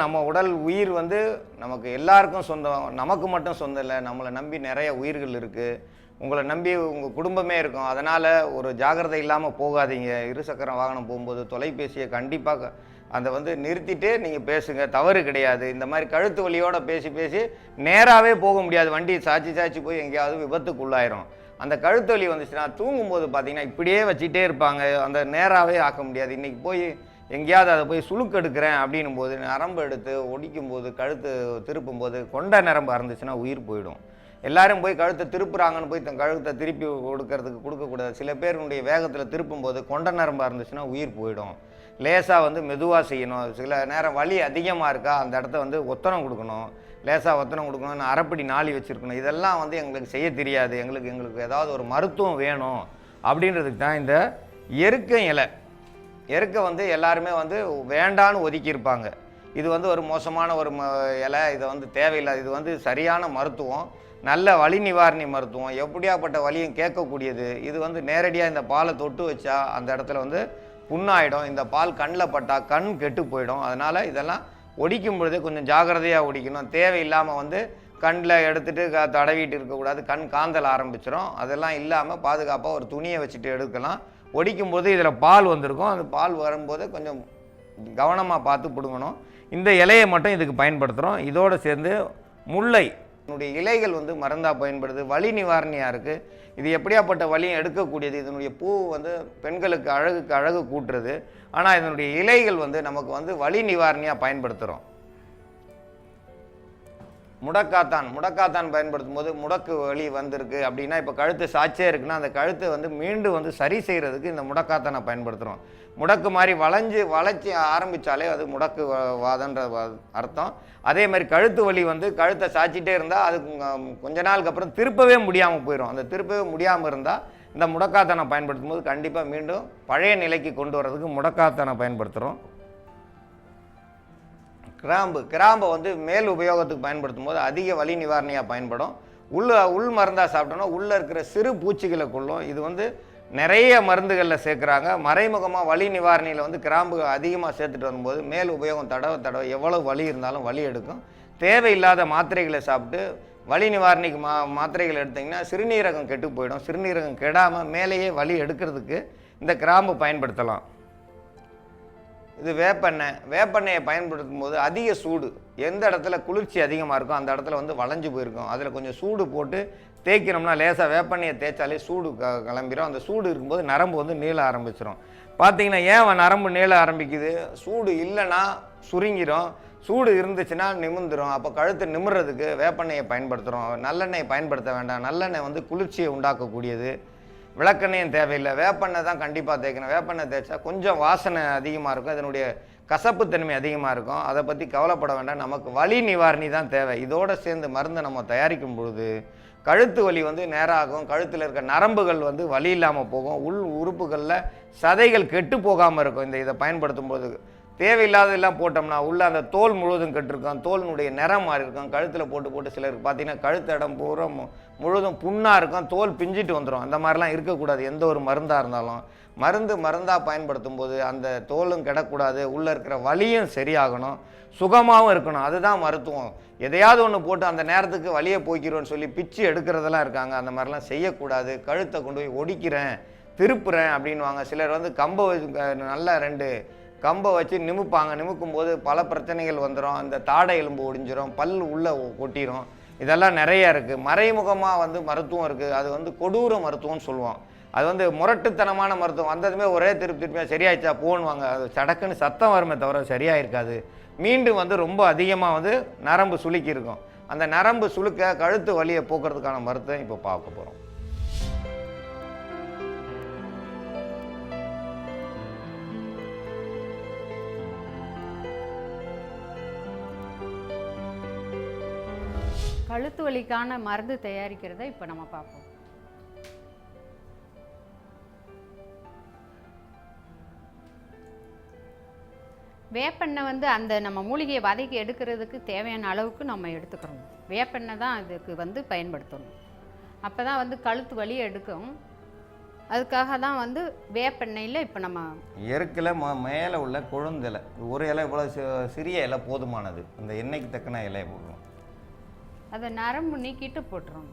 நம்ம உடல் உயிர் வந்து நமக்கு எல்லாருக்கும் சொந்தம், நமக்கு மட்டும் சொந்தம் இல்லை. நம்மளை நம்பி நிறைய உயிர்கள் இருக்குது, உங்களை நம்பி உங்கள் குடும்பமே இருக்கும். அதனால் ஒரு ஜாக்கிரதை இல்லாமல் போகாதீங்க. இருசக்கர வாகனம் போகும்போது தொலைபேசியை கண்டிப்பாக அதை வந்து நிறுத்திட்டு நீங்கள் பேசுங்க, தவறு கிடையாது. இந்த மாதிரி கழுத்து வலியோடு பேசி நேராகவே போக முடியாது. வண்டி சாச்சி போய் எங்கேயாவது விபத்துக்குள்ளாயிரும். அந்த கழுத்து வலி வந்துச்சுன்னா தூங்கும்போது பார்த்தீங்கன்னா இப்படியே வச்சுட்டே இருப்பாங்க, அந்த நேராகவே ஆக்க முடியாது. இன்றைக்கி போய் எங்கேயாவது அதை போய் சுளுக்கு எடுக்கிறேன் அப்படின்னும் போது நரம்பு எடுத்து ஒடிக்கும் போது கழுத்து திருப்பும் போது கொண்ட நரம்பு இருந்துச்சுன்னா உயிர் போயிடும். எல்லாரும் போய் கழுத்தை திருப்புறாங்கன்னு போய் தன் கழுத்தை திருப்பி கொடுக்கக்கூடாது. சில பேருடைய வேகத்தில் திருப்பும்போது கொண்ட நரம்பாக இருந்துச்சுன்னா உயிர் போயிடும். லேசாக வந்து மெதுவாக செய்யணும். சில நேரம் வலி அதிகமாக இருக்கா அந்த இடத்த வந்து ஒத்தனம் கொடுக்கணும், லேசாக ஒத்தனம் கொடுக்கணும், அரைப்படி நாளி வச்சுருக்கணும். இதெல்லாம் வந்து எங்களுக்கு செய்ய தெரியாது. எங்களுக்கு ஏதாவது ஒரு மருத்துவம் வேணும் அப்படின்றதுக்கு தான் இந்த எருக்க இலை. எருக்க வந்து எல்லாருமே வந்து வேண்டான்னு ஒதுக்கியிருப்பாங்க. இது வந்து ஒரு மோசமான ஒரு இலை, இதை வந்து தேவையில்லாது. இது வந்து சரியான மருத்துவம், நல்ல வலி நிவாரணி மருத்துவம், எப்படியாப்பட்ட வலியும் கேட்கக்கூடியது. இது வந்து நேரடியாக இந்த பாலை தொட்டு வச்சா அந்த இடத்துல வந்து புண்ணாயிடும். இந்த பால் கண்ணில் பட்டால் கண் கெட்டு போயிடும். அதனால் இதெல்லாம் ஒடிக்கும் பொழுதே கொஞ்சம் ஜாகிரதையாக ஒடிக்கணும். தேவையில்லாமல் வந்து கண்ணில் எடுத்துகிட்டு தடவிட்டு இருக்கக்கூடாது, கண் காந்தல் ஆரம்பிச்சிடும். அதெல்லாம் இல்லாமல் பாதுகாப்பாக ஒரு துணியை வச்சுட்டு எடுக்கலாம். ஒடிக்கும்போது இதில் பால் வந்திருக்கும், அந்த பால் வரும்போது கொஞ்சம் கவனமாக பார்த்து பிடுங்கணும். இந்த இலையை மட்டும் இதுக்கு பயன்படுத்துகிறோம். இதோடு சேர்ந்து முல்லை இதனுடைய இலைகள் வந்து மருந்தாக பயன்படுது, வலி நிவாரணியாக இருக்குது. இது எப்படியாப்பட்ட வலியும் எடுக்கக்கூடியது. இதனுடைய பூ வந்து பெண்களுக்கு அழகு கூட்டுறது. ஆனால் இதனுடைய இலைகள் வந்து நமக்கு வந்து வலி நிவாரணியாக பயன்படுத்துகிறோம். முடக்காத்தான் பயன்படுத்தும் போது முடக்கு வலி வந்திருக்கு அப்படின்னா, இப்போ கழுத்து சாட்சியாக இருக்குன்னா அந்த கழுத்தை வந்து மீண்டும் வந்து சரி செய்கிறதுக்கு இந்த முடக்காத்தானை பயன்படுத்துகிறோம். முடக்கு மாதிரி வளைச்சி ஆரம்பித்தாலே அது முடக்கு வாதன்ற அர்த்தம். அதே மாதிரி கழுத்து வலி வந்து கழுத்தை சாய்ச்சிட்டே இருந்தால் அது கொஞ்ச நாளுக்கு அப்புறம் திருப்பவே முடியாமல் போயிடும். அந்த திருப்பவே முடியாமல் இருந்தால் இந்த முடக்காத்தானை பயன்படுத்தும் போது கண்டிப்பாக மீண்டும் பழைய நிலைக்கு கொண்டு வர்றதுக்கு முடக்காத்தானை பயன்படுத்துகிறோம். கிராம்பை வந்து மேல் உபயோகத்துக்கு பயன்படுத்தும் போது அதிக வலி நிவாரணியாக பயன்படும். உள் மருந்தாக சாப்பிட்டோன்னா உள்ளே இருக்கிற சிறு பூச்சிகளை கொள்ளும். இது வந்து நிறைய மருந்துகளில் சேர்க்குறாங்க. மறைமுகமாக வலி நிவாரணியில் வந்து கிராம்பு அதிகமாக சேர்த்துட்டு வரும்போது மேல் உபயோகம் தடவை எவ்வளோ வலி இருந்தாலும் வலி எடுக்கும். தேவையில்லாத மாத்திரைகளை சாப்பிட்டு வலி நிவாரணிக்கு மாத்திரைகள் எடுத்திங்கன்னா சிறுநீரகம் கெட்டு போயிடும். சிறுநீரகம் கெடாமல் மேலேயே வலி எடுக்கிறதுக்கு இந்த கிராம்பு பயன்படுத்தலாம். இது வேப்பெண்ணெயை பயன்படுத்தும் போது அதிக சூடு, எந்த இடத்துல குளிர்ச்சி அதிகமாக இருக்கும் அந்த இடத்துல வந்து வளைஞ்சு போயிருக்கும். அதில் கொஞ்சம் சூடு போட்டு தேய்க்கிறோம்னா லேசாக வேப்பெண்ணெயை தேய்ச்சாலே சூடு கிளம்பிடும். அந்த சூடு இருக்கும்போது நரம்பு வந்து நீள ஆரம்பிச்சிடும். பார்த்தீங்கன்னா ஏன் நரம்பு நீள ஆரம்பிக்குது? சூடு இல்லைன்னா சுருங்கிடும், சூடு இருந்துச்சுன்னா நிமிந்துடும். அப்போ கழுத்தை நிமிர்றதுக்கு வேப்பெண்ணெயை பயன்படுத்துகிறோம். நல்லெண்ணெயை பயன்படுத்த வேண்டாம். நல்லெண்ணெய் வந்து குளிர்ச்சியை உண்டாக்கக்கூடியது. விளக்கெண்ணையும் தேவையில்லை, வேப்பெண்ணெய் தான் கண்டிப்பாக தேய்க்கணும். வேப்பெண்ணெய் தேய்ச்சா கொஞ்சம் வாசனை அதிகமாக இருக்கும், அதனுடைய கசப்புத்தன்மை அதிகமாக இருக்கும். அதை பற்றி கவலைப்பட வேண்டாம். நமக்கு வலி நிவாரணி தான் தேவை. இதோடு சேர்ந்து மருந்தை நம்ம தயாரிக்கும் பொழுது கழுத்து வலி வந்து நேராகும். கழுத்தில் இருக்க நரம்புகள் வந்து வலி இல்லாமல் போகும். உள் உறுப்புகளில் சதைகள் கெட்டு போகாமல் இருக்கும். இதை பயன்படுத்தும் போது தேவையில்லாதெல்லாம் போட்டோம்னா உள்ள அந்த தோல் முழுவதும் கெட்டிருக்கும், தோலினுடைய நிறம் மாறி இருக்கும். கழுத்தில் போட்டு சிலருக்கு பார்த்தீங்கன்னா கழுத்து இடம் பூரா முழுவதும் புண்ணாக இருக்கும், தோல் பிஞ்சிட்டு வந்துடும். அந்த மாதிரிலாம் இருக்கக்கூடாது. எந்த ஒரு மருந்தாக இருந்தாலும் மருந்தாக பயன்படுத்தும் போது அந்த தோலும் கெடக்கூடாது, உள்ளே இருக்கிற வலியும் சரியாகணும், சுகமாகவும் இருக்கணும். அதுதான் மருத்துவம். எதையாவது ஒன்று போட்டு அந்த நேரத்துக்கு வலியை போய்க்கிறோன்னு சொல்லி பிச்சு எடுக்கிறதெல்லாம் இருக்காங்க. அந்த மாதிரிலாம் செய்யக்கூடாது. கழுத்தை கொண்டு போய் ஒடிக்கிறேன், திருப்புறேன் அப்படின்வாங்க. சிலர் வந்து நல்லா 2 கம்பை வச்சு நிமிப்பாங்க. நிமிக்கும் போது பல பிரச்சனைகள் வந்துடும். அந்த தாடை எலும்பு ஒடிஞ்சிரும், பல் உள்ளே கொட்டிடும். இதெல்லாம் நிறைய இருக்குது. மறைமுகமாக வந்து மருத்துவம் இருக்குது. அது வந்து கொடூர மருத்துவம்னு சொல்லுவோம். அது வந்து முரட்டுத்தனமான மருத்துவம். வந்ததுமே ஒரே திருப்பியாக சரியாயிடுச்சா போன்வாங்க. அது சடக்குன்னு சத்தம் வருமே தவிர சரியாயிருக்காது. மீண்டும் வந்து ரொம்ப அதிகமாக வந்து நரம்பு சுளுக்கி இருக்கும். அந்த நரம்பு சுளுக்க கழுத்து வலியை போக்குறதுக்கான மருத்துவம் இப்போ பார்க்க போகிறோம். கழுத்து வலிக்கான மருந்து தயாரிக்கிறத இப்போ நம்ம பார்ப்போம். வேப்பெண்ணெய் வந்து அந்த நம்ம மூலிகையை வதக்கி எடுக்கிறதுக்கு தேவையான அளவுக்கு நம்ம எடுத்துக்கிறோம். வேப்பெண்ணெய் தான் அதுக்கு வந்து பயன்படுத்தணும். அப்போ தான் வந்து கழுத்து வலி எடுக்கும். அதுக்காக தான் வந்து வேப்பெண்ணெயில் இப்போ நம்ம எருக்கில் மேலே உள்ள கொழுந்திலை, ஒரு இலை இவ்வளோ சிறிய இலை போதுமானது. அந்த எண்ணெய்க்கு தக்கன இலையை போடுவோம். அதை நரம்பு நீக்கிட்டு போட்டுரும்.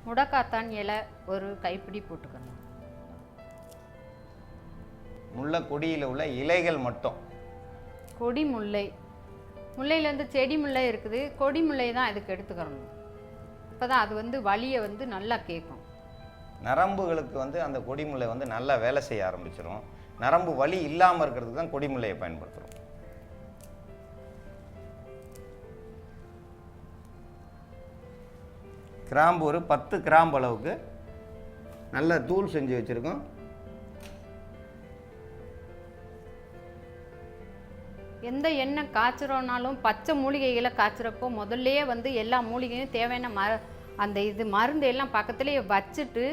முடக்காத்தான் இலை ஒரு கைப்பிடி போட்டுக்கணும். முல்லை கொடியில் உள்ள இலைகள் மட்டும். கொடி முல்லை, முல்லையிலேருந்து செடி முல்லை இருக்குது, கொடி முல்லை தான் இதுக்கு எடுத்துக்கிறணும். அப்போ தான் அது வந்து வலியை வந்து நல்லா கேட்கும். நரம்புகளுக்கு வந்து அந்த கொடி முல்லை வந்து நல்லா வேலை செய்ய ஆரம்பிச்சிடும். நரம்பு வலி இல்லாமல் இருக்கிறதுக்கு தான் கொடிமுல்லையை பயன்படுத்துகிறோம். கிராம்பு ஒரு 10 கிராம்பு அளவுக்கு நல்ல தூள் செஞ்சு வச்சுருக்கோம். எந்த எண்ணெய் காய்ச்சுறோனாலும் பச்சை மூலிகைகளை காய்ச்சுறப்போ முதல்லையே வந்து எல்லா மூலிகையும் தேவையான அந்த இது மருந்து எல்லாம் பக்கத்துலேயே வச்சுட்டு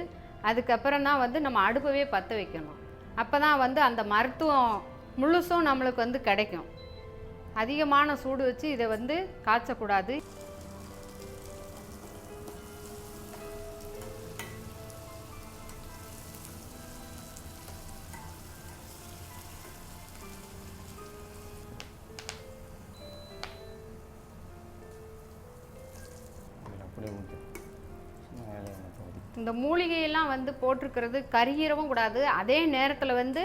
அதுக்கப்புறம் தான் வந்து நம்ம அடுப்பவே பற்ற வைக்கணும். அப்போ தான் வந்து அந்த மருத்துவம் முழுசும் நம்மளுக்கு வந்து கிடைக்கும். அதிகமான சூடு வச்சு இதை வந்து காய்ச்சக்கூடாது. இந்த மூலிகையெல்லாம் வந்து போட்டிருக்கிறது கருகிரவும் கூடாது. அதே நேரத்தில் வந்து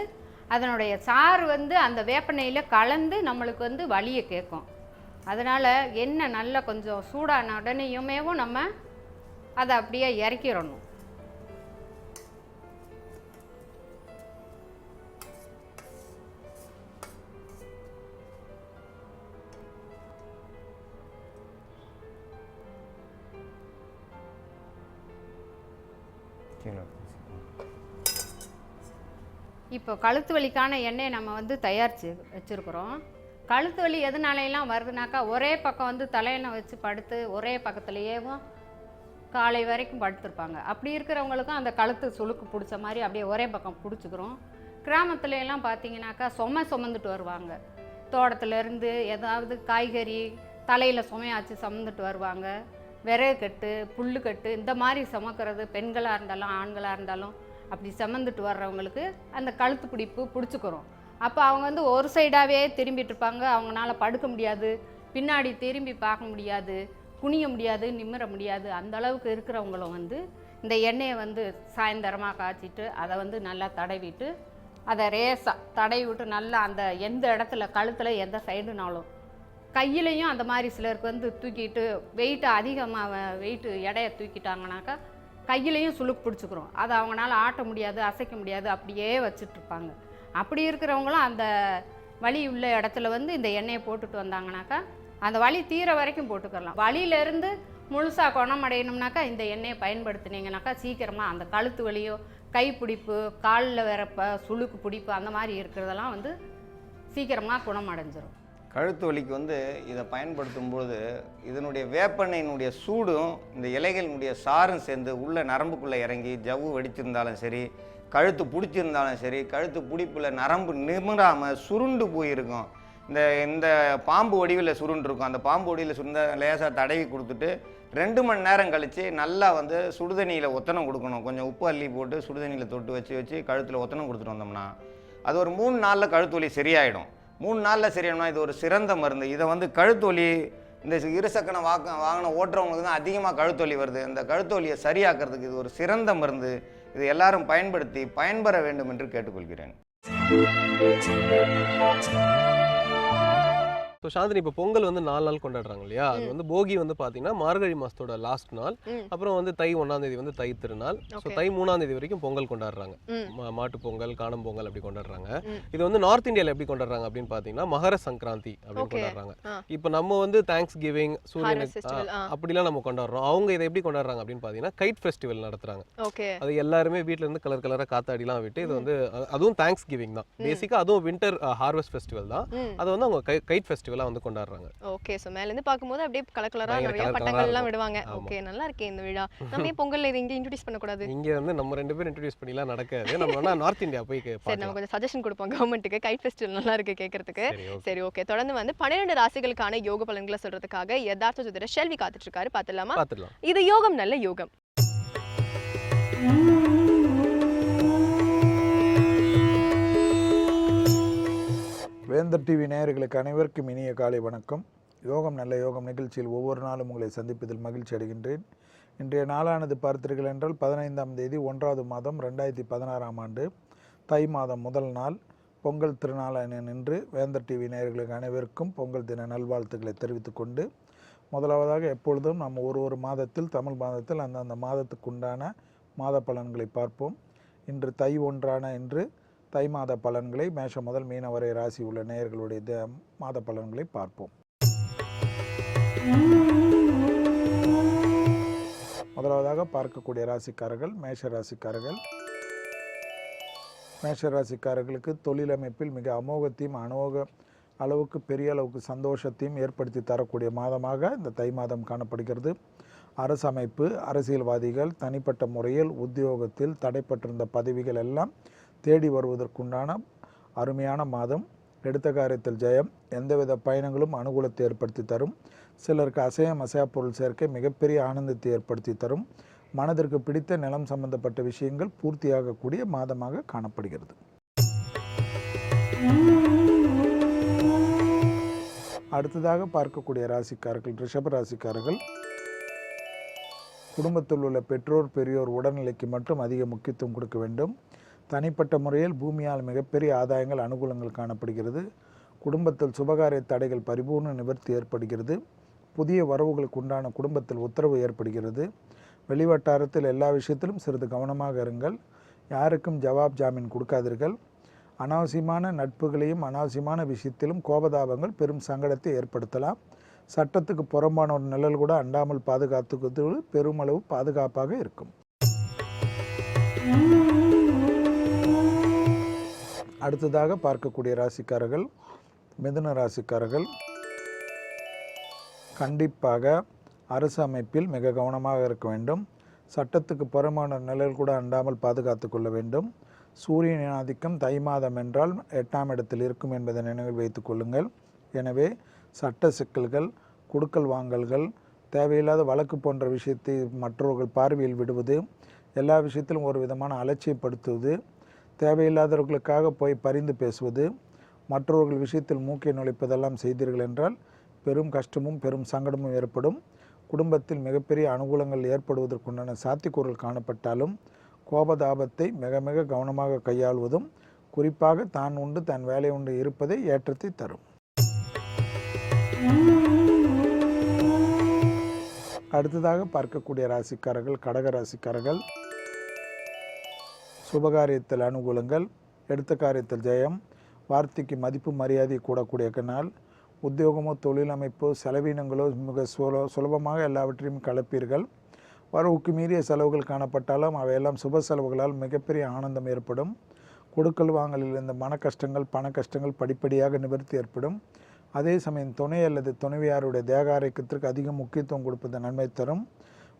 அதனுடைய சாறு வந்து அந்த வேப்பெண்ணெயில் கலந்து நம்மளுக்கு வந்து வலியை கேட்கும். அதனால் எண்ணெய் நல்லா கொஞ்சம் சூடான உடனேயுமேவும் நம்ம அதை அப்படியே இறக்கிடணும். இப்போ கழுத்து வலிக்கான எண்ணெயை நம்ம வந்து தயாரித்து வச்சுருக்குறோம். கழுத்து வலி எதனாலையெல்லாம் வருதுனாக்கா ஒரே பக்கம் வந்து தலையணை வச்சு படுத்து ஒரே பக்கத்துலேயேவும் காலை வரைக்கும் படுத்துருப்பாங்க. அப்படி இருக்கிறவங்களுக்கும் அந்த கழுத்து சுளுக்கு பிடிச்ச மாதிரி அப்படியே ஒரே பக்கம் பிடிச்சிக்கிறோம். கிராமத்துல எல்லாம் பார்த்தீங்கன்னாக்கா சுமந்துட்டு வருவாங்க. தோட்டத்துலேருந்து ஏதாவது காய்கறி தலையில் சுமையாச்சு சுமந்துட்டு வருவாங்க. விறகு கட்டு புல் கட்டு இந்த மாதிரி சுமக்கிறது பெண்களாக இருந்தாலும் ஆண்களாக இருந்தாலும் அப்படி சுமந்துட்டு வர்றவங்களுக்கு அந்த கழுத்து பிடிப்பு பிடிச்சிக்கிறோம். அப்போ அவங்க வந்து ஒரு சைடாகவே திரும்பிட்டு இருப்பாங்க. அவங்களால படுக்க முடியாது, பின்னாடி திரும்பி பார்க்க முடியாது, குனிய முடியாது, நிமிர முடியாது. அந்த அளவுக்கு இருக்கிறவங்களும் வந்து இந்த எண்ணெயை வந்து சாயந்தரமாக காய்ச்சிட்டு அதை வந்து நல்லா தடவிட்டு அதை ரேசாக தடவி விட்டு நல்லா அந்த எந்த இடத்துல கழுத்தில் எந்த சைடுனாலும் கையிலையும் அந்த மாதிரி சிலருக்கு வந்து தூக்கிட்டு வெயிட்டு அதிகமாக வெயிட்டு எடையை தூக்கிட்டாங்கனாக்கா கையிலையும் சுளுக்கு பிடிச்சிக்கிறோம். அதை அவங்களால ஆட்ட முடியாது, அசைக்க முடியாது, அப்படியே வச்சுட்ருப்பாங்க. அப்படி இருக்கிறவங்களும் அந்த வலி உள்ள இடத்துல வந்து இந்த எண்ணெயை போட்டுட்டு வந்தாங்கனாக்கா அந்த வலி தீர வரைக்கும் போட்டுக்கலாம். வலியிலேருந்து முழுசாக குணமடையணும்னாக்கா இந்த எண்ணெயை பயன்படுத்தினீங்கனாக்கா சீக்கிரமாக அந்த கழுத்து வலியோ கைப்பிடிப்பு காலில் வரப்ப சுளுக்கு பிடிப்பு அந்த மாதிரி இருக்கிறதெல்லாம் வந்து சீக்கிரமாக குணமடைஞ்சிரும். கழுத்து வலிக்கு வந்து இதை பயன்படுத்தும்போது இதனுடைய வேப்பெண்ணெயினுடைய சூடும் இந்த இலைகளினுடைய சாரும் சேர்ந்து உள்ள நரம்புக்குள்ளே இறங்கி ஜவ்வு வெடிச்சிருந்தாலும் சரி, கழுத்து பிடிச்சிருந்தாலும் சரி, கழுத்து பிடிப்பில் நரம்பு நிமிராமல் சுருண்டு போயிருக்கும். இந்த பாம்பு வடிவில் சுருண்டுருக்கும். அந்த பாம்பு வடிவில் சுருண்ட லேசாக தடவி கொடுத்துட்டு 2 மணி நேரம் கழித்து நல்லா வந்து சுடுதண்ணியில் ஒத்தனம் கொடுக்கணும். கொஞ்சம் உப்பு அள்ளி போட்டு சுடுதண்ணியில் தொட்டு வச்சு கழுத்தில் ஒத்தனம் கொடுத்துட்டு வந்தோம்னா அது ஒரு 3 நாளில் கழுத்து வலி சரியாயிடும். 3 நாளில் சரியானா இது ஒரு சிறந்த மருந்து. இதை வந்து கழுத்து வலி இந்த இருசக்கர வாகனம் ஓட்டுறவங்களுக்கு தான் அதிகமாக கழுத்து வலி வருது. இந்த கழுத்து வலியை சரியாக்குறதுக்கு இது ஒரு சிறந்த மருந்து. இது எல்லாரும் பயன்படுத்தி பயன்பெற வேண்டும் என்று கேட்டுக்கொள்கிறேன். ஸோ சாந்தினி, இப்போ பொங்கல் வந்து 4 நாள் கொண்டாடுறாங்க இல்லையா? அது வந்து போகி வந்து பார்த்தீங்கன்னா மார்கழி மாதத்தோட லாஸ்ட் நாள். அப்புறம் வந்து தை 1ஆம் தேதி வந்து தை திருநாள். ஸோ தை 3ஆம் தேதி வரைக்கும் பொங்கல் கொண்டாடுறாங்க. மாட்டு பொங்கல், காணும் பொங்கல் அப்படி கொண்டாடுறாங்க. இது வந்து நார்த் இந்தியாவில் எப்படி கொண்டாடுறாங்க அப்படின்னு பார்த்தீங்கன்னா மகர சங்கராந்தி அப்படின்னு கொண்டாடுறாங்க. இப்போ நம்ம வந்து தேங்க்ஸ் கிவிங், சூரியனுக்கு அப்படிலாம் நம்ம கொண்டாடுறோம். அவங்க இதை எப்படி கொண்டாடுறாங்க அப்படின்னு பார்த்தீங்கன்னா கைட் ஃபெஸ்டிவல் நடத்துறாங்க. அது எல்லாருமே வீட்டில் இருந்து கலர் கலராக காத்தாடிலாம் விட்டு இது வந்து அதுவும் தேங்க்ஸ் கிவிங் தான். பேசிக்காக அதுவும் வின்டர் ஹார்வெஸ்ட் ஃபெஸ்டிவல் தான். அது வந்து அவங்க கைட் ஃபெஸ்டிவல் வந்து கொண்டாடுறாங்க. ஓகே, சோ மேல இருந்து பாக்கும்போது அப்படியே கலக்கலரா நிறைய பட்டங்கள் எல்லாம் விடுவாங்க. ஓகே, நல்லா இருக்கே இந்த விழா. நம்ம பொங்கல்ல இத இங்க இன்ட்ரோ듀ஸ் பண்ண கூடாது? இங்க வந்து நம்ம 2 பேரும் இன்ட்ரோ듀ஸ் பண்ணிலாம் நடக்காது. நம்ம வேணா நார்த் இந்தியா போய் பார்க்கலாம். சரி, நம்ம கொஞ்சம் சஜஷன் கொடுப்போம் கவர்மெண்ட்டுக்கு. கைட் ஃபெஸ்டிவல் நல்லா இருக்கு கேக்குறதுக்கு. சரி, ஓகே. தொடர்ந்து வந்து 12 ராசிகளுக்கான யோக பலன்களை சொல்றதுக்காக யதார்த்த ஜோதிடர் ஷெல்வி காத்துட்டு இருக்காரு. பாத்துலாமா? இது யோகம் நல்ல யோகம். வேந்தர் டிவி நேயர்களுக்கு அனைவருக்கும் இனிய காலை வணக்கம். யோகம் நல்ல யோகம் நிகழ்ச்சியில் ஒவ்வொரு நாளும் உங்களை சந்திப்பதில் மகிழ்ச்சி அடைகின்றேன். இன்றைய நாளானது பார்த்தீர்கள் என்றால் 15ஆம் தேதி 1வது மாதம் 2016ஆம் ஆண்டு தை மாதம் முதல் நாள் பொங்கல் திருநாள் நின்று வேந்தர் டிவி நேயர்களுக்கு அனைவருக்கும் பொங்கல் தின நல்வாழ்த்துக்களை தெரிவித்துக் கொண்டு, முதலாவதாக எப்பொழுதும் நம்ம ஒரு மாதத்தில் தமிழ் மாதத்தில் அந்தந்த மாதத்துக்குண்டான மாத பலன்களை பார்ப்போம். இன்று தை 1 இன்று தை மாத பலன்களை மேஷம் முதல் மீன வரை ராசி உள்ள நேயர்களுடைய மாத பலன்களை பார்ப்போம். முதலாவதாக பார்க்கக்கூடிய ராசிக்காரர்கள் மேஷ ராசிக்காரர்கள். மேஷ ராசிக்காரர்களுக்கு தொழில் அமைப்பில் மிக அமோகத்தையும் அளவுக்கு பெரிய அளவுக்கு சந்தோஷத்தையும் ஏற்படுத்தி தரக்கூடிய மாதமாக இந்த தை மாதம் காணப்படுகிறது. அரசு அமைப்பு, அரசியல்வாதிகள் தனிப்பட்ட முறையில் உத்தியோகத்தில் தடைப்பட்டிருந்த பதவிகள் எல்லாம் தேடி வருவதற்குண்டான அருமையான மாதம். எடுத்த காரியத்தில் ஜெயம், எந்தவித பயணங்களும் அனுகூலத்தை ஏற்படுத்தி தரும். சிலருக்கு அசையா பொருள் சேர்க்கை மிகப்பெரிய ஆனந்தத்தை ஏற்படுத்தி தரும். மனதிற்கு பிடித்த நிலம் சம்பந்தப்பட்ட விஷயங்கள் பூர்த்தியாகக்கூடிய மாதமாக காணப்படுகிறது. அடுத்ததாக பார்க்கக்கூடிய ராசிக்காரர்கள் ரிஷப ராசிக்காரர்கள். குடும்பத்தில் உள்ள பெற்றோர் பெரியோர் உடல்நிலைக்கு மட்டும் அதிக முக்கியத்துவம் கொடுக்க வேண்டும். தனிப்பட்ட முறையில் பூமியால் மிகப்பெரிய ஆதாயங்கள் அனுகூலங்கள் காணப்படுகிறது. குடும்பத்தில் சுபகாரிய தடைகள் பரிபூர்ண நிவர்த்தி ஏற்படுகிறது. புதிய வரவுகளுக்கு உண்டான குடும்பத்தில் உத்தரவு ஏற்படுகிறது. வெளிவட்டாரத்தில் எல்லா விஷயத்திலும் சிறிது கவனமாக இருங்கள். யாருக்கும் ஜவாப் ஜாமீன் கொடுக்காதீர்கள். அனாவசியமான நட்புகளையும் அனாவசியமான விஷயத்திலும் கோபதாபங்கள் பெரும் சங்கடத்தை ஏற்படுத்தலாம். சட்டத்துக்கு புறம்பான ஒரு நிழல் கூட அண்டாமல் பாதுகாத்துக்கிறது பெருமளவு பாதுகாப்பாக இருக்கும். அடுத்ததாக பார்க்கக்கூடிய ராசிக்காரர்கள் மிதுன ராசிக்காரர்கள். கண்டிப்பாக அரசு அமைப்பில் மிக கவனமாக இருக்க வேண்டும். சட்டத்துக்கு புறமான நிழல் கூட அண்டாமல் பாதுகாத்து கொள்ள வேண்டும். சூரியனின் ஆதிக்கம் தை மாதம் என்றால் 8ஆம் இடத்தில் இருக்கும் என்பதை நினைவில் வைத்துக் கொள்ளுங்கள். எனவே சட்ட சிக்கல்கள், கொடுக்கல் வாங்கல்கள், தேவையில்லாத வழக்கு போன்ற விஷயத்தை மற்றவர்கள் பார்வையில் விடுவது, எல்லா விஷயத்திலும் ஒரு விதமான அலட்சியப்படுத்துவது, தேவையில்லாதவர்களுக்காக போய் பரிந்து பேசுவது, மற்றவர்கள் விஷயத்தில் மூக்கை நுழைப்பதெல்லாம் செய்தீர்கள் என்றால் பெரும் கஷ்டமும் பெரும் சங்கடமும் ஏற்படும். குடும்பத்தில் மிகப்பெரிய அனுகூலங்கள் ஏற்படுவதற்குண்டான சாத்தியக்கூறுகள் காணப்பட்டாலும் கோபதாபத்தை மிக மிக கவனமாக கையாள்வதும், குறிப்பாக தான் உண்டு தன் வேலை உண்டு இருப்பதை ஏற்றத்தை தரும். அடுத்ததாக பார்க்கக்கூடிய ராசிக்காரர்கள் கடக ராசிக்காரர்கள். சுபகாரியத்தில் அனுகூலங்கள், எடுத்த காரியத்தில் ஜெயம், வார்த்தைக்கு மதிப்பு மரியாதை கூடக்கூடிய நாள். உத்தியோகமோ தொழில் அமைப்போ செலவினங்களோ மிக சுலபமாக எல்லாவற்றையும் கலப்பீர்கள். வரவுக்கு மீறிய செலவுகள் காணப்பட்டாலும் அவையெல்லாம் சுப செலவுகளால் மிகப்பெரிய ஆனந்தம் ஏற்படும். கொடுக்கல் வாங்கலில் இருந்த மன கஷ்டங்கள் பண கஷ்டங்கள் படிப்படியாக நிவர்த்தி ஏற்படும். அதே சமயம் துணை அல்லது துணைவியாருடைய தேக ஆரோக்கியத்திற்கு அதிக முக்கியத்துவம் கொடுப்பது நன்மை தரும்.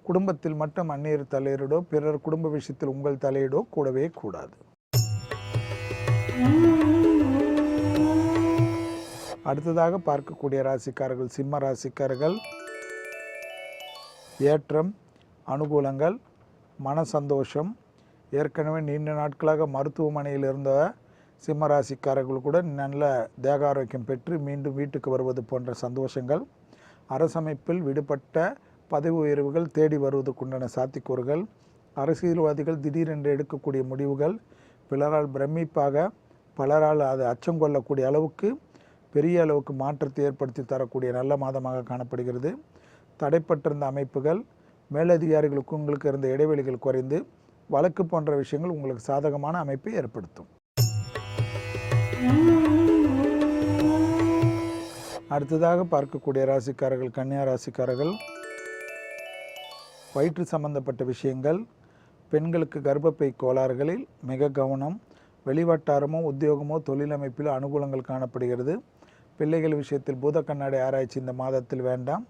குடும்பத்தில் மட்டும் அந்நியர் தலையீடோ பிறர் குடும்ப விஷயத்தில் உங்கள் தலையீடோ கூடவே கூடாது. அடுத்ததாக பார்க்கக்கூடிய ராசிக்காரர்கள் சிம்ம ராசிக்காரர்கள். ஏற்றம், அனுகூலங்கள், மன சந்தோஷம். ஏற்கனவே நீண்ட நாட்களாக மருத்துவமனையில் இருந்த சிம்ம ராசிக்காரர்கள் கூட நல்ல தேக ஆரோக்கியம் பெற்று மீண்டும் வீட்டுக்கு வருவது போன்ற சந்தோஷங்கள். அரசமைப்பில் விடுபட்ட பதவி உயர்வுகள் தேடி வருவதற்குண்டான சாத்தியக்கூறுகள். அரசியல்வாதிகள் திடீரென்று எடுக்கக்கூடிய முடிவுகள் பிறரால் பிரமிப்பாக பலரால் அது அச்சம் கொள்ளக்கூடிய அளவுக்கு பெரிய அளவுக்கு மாற்றத்தை ஏற்படுத்தி தரக்கூடிய நல்ல மாதமாக காணப்படுகிறது. தடைப்பட்டிருந்த அமைப்புகள், மேலதிகாரிகளுக்கு உங்களுக்கு இருந்த இடைவெளிகள் குறைந்து வழக்கு போன்ற விஷயங்கள் உங்களுக்கு சாதகமான அமைப்பை ஏற்படுத்தும். அடுத்ததாக பார்க்கக்கூடிய ராசிக்காரர்கள் கன்னியா ராசிக்காரர்கள். வயிற்று சம்பந்தப்பட்ட விஷயங்கள், பெண்களுக்கு கர்ப்பப்பை கோளாறுகளில் மிக கவனம். வெளிவட்டாரமோ உத்தியோகமோ தொழிலமைப்பில் அனுகூலங்கள் காணப்படுகிறது. பிள்ளைகள் விஷயத்தில் பூத கண்ணாடி ஆராய்ச்சி இந்த மாதத்தில் வேண்டாம்.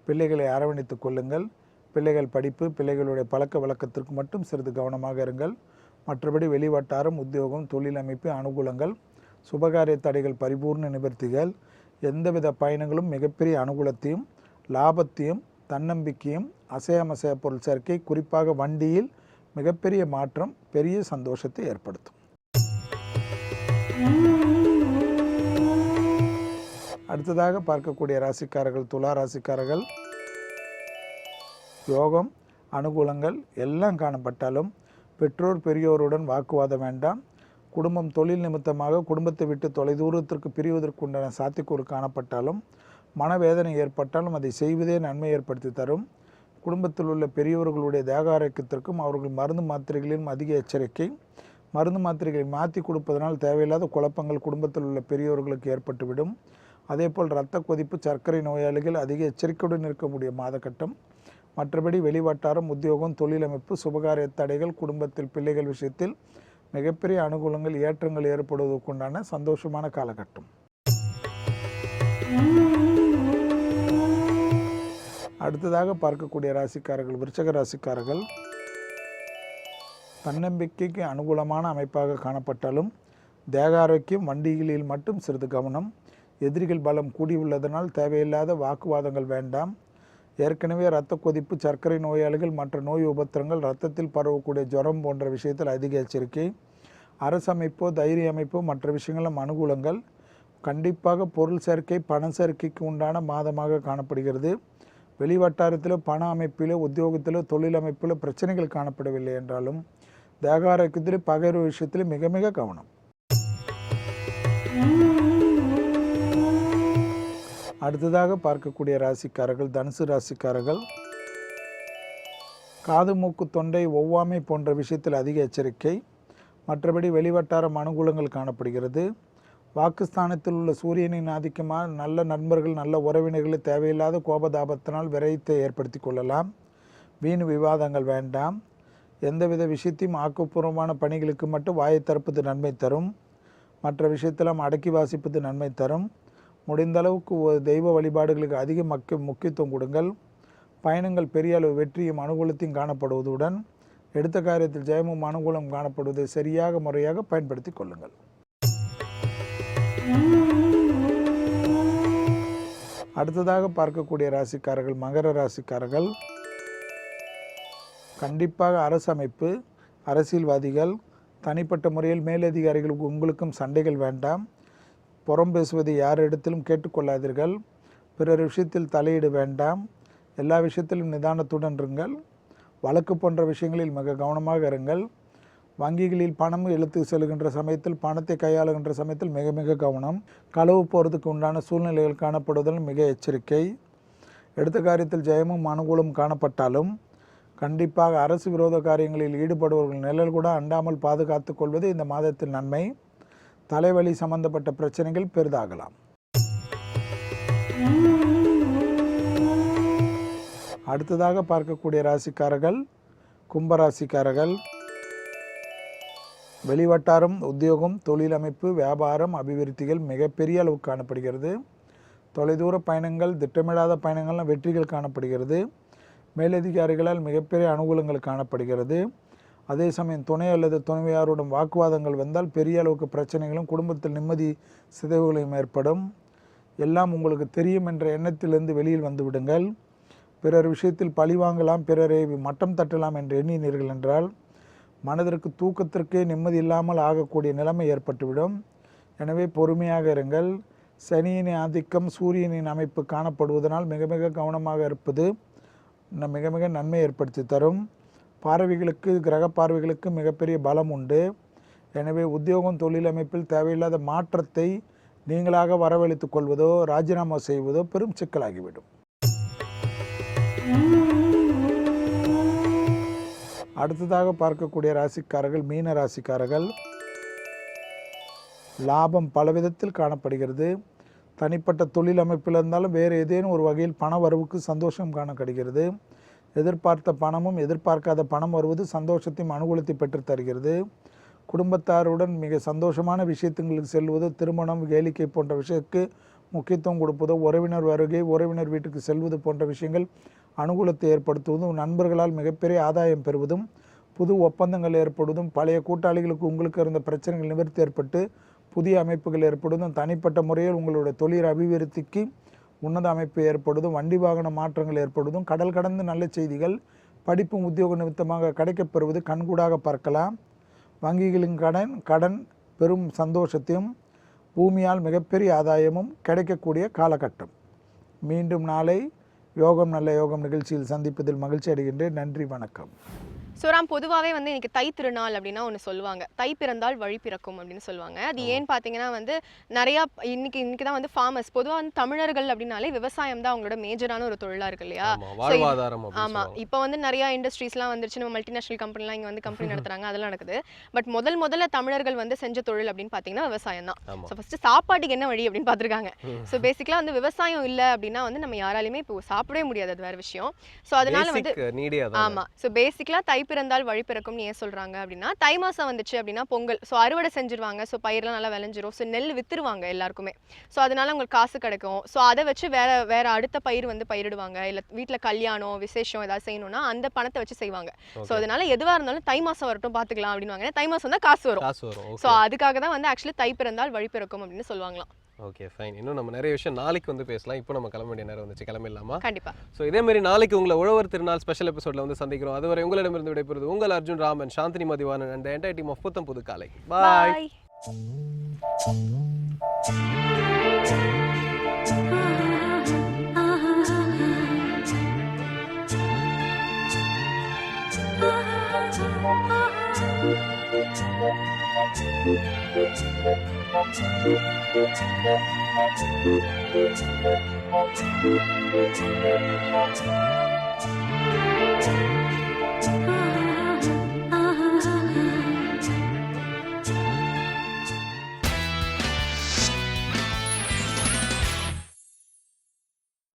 பிள்ளைகளை அரவணைத்துக் கொள்ளுங்கள். பிள்ளைகள் படிப்பு, பிள்ளைகளுடைய பழக்க வழக்கத்திற்கு மட்டும் சிறிது கவனமாக இருங்கள். மற்றபடி வெளிவட்டாரம் உத்தியோகம் தொழிலமைப்பு அனுகூலங்கள். சுபகாரிய தடைகள் பரிபூர்ண நிவர்த்திகள். எந்தவித பயணங்களும் மிகப்பெரிய அனுகூலத்தையும் லாபத்தையும் தன்னம்பிக்கையும் அசையாமசைய பொருள் சேர்க்கை, குறிப்பாக வண்டியில் மிகப்பெரிய மாற்றம் பெரிய சந்தோஷத்தை ஏற்படுத்தும். அடுத்ததாக பார்க்கக்கூடிய ராசிக்காரர்கள் துலா ராசிக்காரர்கள். யோகம், அனுகூலங்கள் எல்லாம் காணப்பட்டாலும் பெற்றோர் பெரியோருடன் வாக்குவாதம் வேண்டாம். குடும்பம் தொழில் நிமித்தமாக குடும்பத்தை விட்டு தொலைதூரத்திற்கு பிரிவதற்குண்டான சாத்தியக்கூறு காணப்பட்டாலும் மனவேதனை ஏற்பட்டாலும் அதை செய்வதே நன்மை ஏற்படுத்தி தரும். குடும்பத்தில் உள்ள பெரியவர்களுடைய தேக ஆரோக்கியத்திற்கும் அவர்கள் மருந்து மாத்திரைகளிலும் அதிக எச்சரிக்கை. மருந்து மாத்திரைகளை மாற்றி கொடுப்பதனால் தேவையில்லாத குழப்பங்கள் குடும்பத்தில் உள்ள பெரியோர்களுக்கு ஏற்பட்டுவிடும். அதேபோல் இரத்த கொதிப்பு, சர்க்கரை நோயாளிகள் அதிக எச்சரிக்கையுடன் இருக்கக்கூடிய மாதக்கட்டம். மற்றபடி வெளிவட்டாரம், உத்தியோகம், தொழிலமைப்பு, சுபகாரிய தடைகள், குடும்பத்தில் பிள்ளைகள் விஷயத்தில் மிகப்பெரிய அனுகூலங்கள், ஏற்றங்கள் ஏற்படுவதற்குண்டான சந்தோஷமான காலகட்டம். அடுத்ததாக பார்க்கக்கூடிய ராசிக்காரர்கள் விருச்சக ராசிக்காரர்கள். தன்னம்பிக்கைக்கு அனுகூலமான அமைப்பாக காணப்பட்டாலும் தேக ஆரோக்கியம், வண்டிகளில் மட்டும் சிறிது கவனம். எதிரிகள் பலம் கூடியுள்ளதனால் தேவையில்லாத வாக்குவாதங்கள் வேண்டாம். ஏற்கனவே இரத்த கொதிப்பு, சர்க்கரை நோயாளிகள், மற்ற நோய் உபத்திரங்கள், இரத்தத்தில் பரவக்கூடிய ஜுரம் போன்ற விஷயத்தில் அதிக எச்சரிக்கை. அரசு அமைப்போ, தைரிய அமைப்போ, மற்ற விஷயங்களும் அனுகூலங்கள். கண்டிப்பாக பொருள் சேர்க்கை, பண சேர்க்கைக்கு உண்டான மாதமாக காணப்படுகிறது. வெளிவட்டாரத்திலோ, பண அமைப்பிலோ, உத்தியோகத்திலோ, தொழில் அமைப்பிலோ பிரச்சனைகள் காணப்படவில்லை என்றாலும் தேக ஆரோக்கியத்திலே பகைர்வு விஷயத்தில் மிக மிக கவனம். அடுத்ததாக பார்க்கக்கூடிய ராசிக்காரர்கள் தனுசு ராசிக்காரர்கள். காது, மூக்கு, தொண்டை, ஒவ்வாமை போன்ற விஷயத்தில் அதிக எச்சரிக்கை. மற்றபடி வெளிவட்டாரம் அனுகூலங்கள் காணப்படுகிறது. வாக்குஸ்தானத்தில் உள்ள சூரியனின் ஆதிக்கமாக நல்ல நண்பர்கள், நல்ல உறவினர்களை தேவையில்லாத கோபதாபத்தினால் விரயத்தை ஏற்படுத்தி கொள்ளலாம். வீண் விவாதங்கள் வேண்டாம். எந்தவித விஷயத்தையும் ஆக்கப்பூர்வமான பணிகளுக்கு மட்டும் வாயை திறப்பது நன்மை தரும். மற்ற விஷயத்தெல்லாம் அடக்கி வாசிப்பது நன்மை தரும். முடிந்த அளவுக்கு தெய்வ வழிபாடுகளுக்கு அதிக முக்கியத்துவம் கொடுங்கள். பயணங்கள் பெரிய அளவு வெற்றியும் அனுகூலத்தையும் காணப்படுவதுடன் எடுத்த காரியத்தில் ஜெயமும் அனுகூலம் காணப்படுவதை சரியாக முறையாக பயன்படுத்தி கொள்ளுங்கள். அடுத்ததாக பார்க்கக்கூடிய ராசிக்காரர்கள் மகர ராசிக்காரர்கள். கண்டிப்பாக அரசு அமைப்பு, அரசியல்வாதிகள், தனிப்பட்ட முறையில் மேலதிகாரிகளுக்கு உங்களுக்கும் சண்டைகள் வேண்டாம். புறம் பேசுவதை யாரிடத்திலும் கேட்டுக்கொள்ளாதீர்கள். பிறர் விஷயத்தில் தலையீடு வேண்டாம். எல்லா விஷயத்திலும் நிதானத்துடன் இருங்கள். வழக்கு போன்ற விஷயங்களில் மிக கவனமாக இருங்கள். வங்கிகளில் பணம் இழுத்து செல்கின்ற சமயத்தில், பணத்தை கையாளுகின்ற சமயத்தில் மிக மிக கவனம். களவு போகிறதுக்கு உண்டான சூழ்நிலைகள் காணப்படுவதில் மிக எச்சரிக்கை. எடுத்த காரியத்தில் ஜெயமும் அனுகூலம் காணப்பட்டாலும் கண்டிப்பாக அரசு விரோத காரியங்களில் ஈடுபடுபவர்கள் நிழல் கூட அண்டாமல் பாதுகாத்து கொள்வது இந்த மாதத்தில் நன்மை. தலைவலி சம்பந்தப்பட்ட பிரச்சனைகள் பெரிதாகலாம். அடுத்ததாக பார்க்கக்கூடிய ராசிக்காரர்கள் கும்பராசிக்காரர்கள். வெளிவட்டாரம், உத்தியோகம், தொழில் அமைப்பு, வியாபாரம், அபிவிருத்திகள் மிகப்பெரிய அளவு காணப்படுகிறது. தொலைதூர பயணங்கள், திட்டமிடாத பயணங்கள்லாம் வெற்றிகள் காணப்படுகிறது. மேலதிகாரிகளால் மிகப்பெரிய அனுகூலங்கள் காணப்படுகிறது. அதே சமயம் துணை அல்லது துணைவியாருடன் வாக்குவாதங்கள் வந்தால் பெரிய அளவுக்கு பிரச்சனைகளும் குடும்பத்தில் நிம்மதி சிதைவுகளையும் ஏற்படும். எல்லாம் உங்களுக்கு தெரியும் என்ற எண்ணத்திலிருந்து வெளியில் வந்து விடுங்கள். பிறர் விஷயத்தில் பழி வாங்கலாம், பிறரை மட்டம் தட்டலாம் என்று எண்ணினீர்கள் என்றால் மனதிற்கு தூக்கத்திற்கே நிம்மதி இல்லாமல் ஆகக்கூடிய நிலைமை ஏற்பட்டுவிடும். எனவே பொறுமையாக இருங்கள். சனியின் ஆதிக்கம், சூரியனின் அமைப்பு காணப்படுவதனால் மிக மிக கவனமாக இருப்பது மிக மிக நன்மை ஏற்படுத்தி தரும். பார்வைகளுக்கு, கிரக பார்வைகளுக்கு மிகப்பெரிய பலம் உண்டு. எனவே உத்தியோகம், தொழில் அமைப்பில் தேவையில்லாத மாற்றத்தை நீங்களாக வரவழைத்துக் கொள்வதோ, ராஜினாமா செய்வதோ பெரும் சிக்கலாகிவிடும். அடுத்ததாக பார்க்கக்கூடிய ராசிக்காரர்கள் மீன ராசிக்காரர்கள். லாபம் பலவிதத்தில் காணப்படுகிறது. தனிப்பட்ட தொழில் அமைப்பில் இருந்தாலும் வேறு ஏதேனும் ஒரு வகையில் பண வரவுக்கு சந்தோஷம் காண கிடைக்கிறது. எதிர்பார்த்த பணமும் எதிர்பார்க்காத பணம் வருவது சந்தோஷத்தையும் அனுகூலத்தை பெற்று தருகிறது. குடும்பத்தாருடன் மிக சந்தோஷமான விஷயத்துங்களுக்கு செல்வதோ, திருமணம், கேளிக்கை போன்ற விஷயத்துக்கு முக்கியத்துவம் கொடுப்பதோ, உறவினர் வருகை, உறவினர் வீட்டுக்கு செல்வது போன்ற விஷயங்கள் அனுகூலத்தை ஏற்படுத்துவதும், நண்பர்களால் மிகப்பெரிய ஆதாயம் பெறுவதும், புது ஒப்பந்தங்கள் ஏற்படுவதும், பழைய கூட்டாளிகளுக்கு உங்களுக்கு இருந்த பிரச்சனைகள் நிவர்த்தி ஏற்பட்டு புதிய அமைப்புகள் ஏற்படுவதும், தனிப்பட்ட முறையில் உங்களுடைய தொழில் அபிவிருத்திக்கு உன்னத அமைப்பு ஏற்படுவதும், வண்டி வாகன மாற்றங்கள் ஏற்படுவதும், கடல் கடந்து நல்ல செய்திகள் படிப்பும் உத்தியோக நிமித்தமாக கிடைக்கப்பெறுவது கண்கூடாக பார்க்கலாம். வங்கிகளின் கடன் பெரும் சந்தோஷத்தையும், பூமியால் மிகப்பெரிய ஆதாயமும் கிடைக்கக்கூடிய காலகட்டம். மீண்டும் நாளை யோகம் நல்ல யோகம் நிகழ்ச்சியில் சந்திப்பதில் மகிழ்ச்சி அடைகின்றேன். நன்றி, வணக்கம். ஸோ பொதுவாகவே வந்து இன்னைக்கு தை திருநாள் அப்படின்னா ஒன்று சொல்லுவாங்க, தை பிறந்தால் வழி பிறக்கும் அப்படின்னு சொல்லுவாங்க. அது ஏன்னு பார்த்தீங்கன்னா வந்து நிறையா இன்னைக்கு தான் வந்து ஃபார்மர்ஸ் பொதுவாக வந்து தமிழர்கள் அப்படின்னாலே விவசாயம் தான் அவங்களோட மேஜரான ஒரு தொழிலாக இருக்கு இல்லையா. ஆமா, வாழ்வாதாரம் அப்படின்னு ஆமா, சொல்லுவாங்க. இப்போ வந்து நிறைய இண்டஸ்ட்ரீஸ்லாம் வந்துருச்சு, நம்ம மல்டிநேஷனல் கம்பெனிலாம் இங்கே வந்து கம்பெனி நடத்துறாங்க, அதெல்லாம் நடக்குது. பட் முதல்ல தமிழர்கள் வந்து செஞ்ச தொழில் அப்படின்னு பார்த்தீங்கன்னா விவசாயம் தான். ஆமா. ஸோ ஃபர்ஸ்ட் சாப்பாட்டுக்கு என்ன வழி அப்படின்னு பார்த்துருக்காங்க. ஸோ பேசிக்கலாக வந்து விவசாயம் இல்லை அப்படின்னா வந்து நம்ம யாராலையுமே இப்போ சாப்பிடவே முடியாது, அது வேற விஷயம். ஸோ அதனால வந்து பேசிக் நீடே அதான். ஆமா, ஸோ பேசிக்கலா தை பிறந்தால் வழி பிறக்கும்னு ஏன் சொல்றாங்க அப்படின்னா, தை மாசம் வந்துச்சு அப்படின்னா பொங்கல், ஸோ அறுவடை செஞ்சிருவாங்க, ஸோ பயிரெல்லாம் நல்லா விளைஞ்சிரும், ஸோ நெல் வித்துருவாங்க எல்லாருக்குமே, ஸோ அதனால உங்களுக்கு காசு கிடைக்கும். ஸோ அதை வச்சு வேற அடுத்த பயிர் வந்து பயிரிடுவாங்க, இல்லை வீட்டில் கல்யாணம் விசேஷம் ஏதாவது செய்யணும்னா அந்த பணத்தை வச்சு செய்வாங்க. ஸோ அதனால எதுவாக இருந்தாலும் தை மாசம் வரட்டும் பார்த்துக்கலாம் அப்படின்வாங்க. தை மாசம் தான் காசு வரும். ஸோ அதுக்காக தான் வந்து ஆக்சுவலி தை பிறந்தால் வழி பிறக்கும் அப்படின்னு சொல்லுவாங்களாம். Okay fine. இன்னும் நம்ம நிறைய விஷயம் நாளைக்கு வந்து பேசலாம். இப்போ நம்ம கிளம்ப வேண்டிய நேரம் வந்துச்சு, கிளம்பிடலாமா? கண்டிப்பா. ஸோ இதே மாதிரி நாளைக்கு உங்களை உழவர் திருநாள் ஸ்பெஷல் எபிசோட்ல வந்து சந்திக்கிறோம். அதுவரை உங்களிடமிருந்து விடைபெறுவது உங்கள் Arjun Raman, Chandini Mathivanan and entire team of Putham Puthu காலை. பாய். Thank you.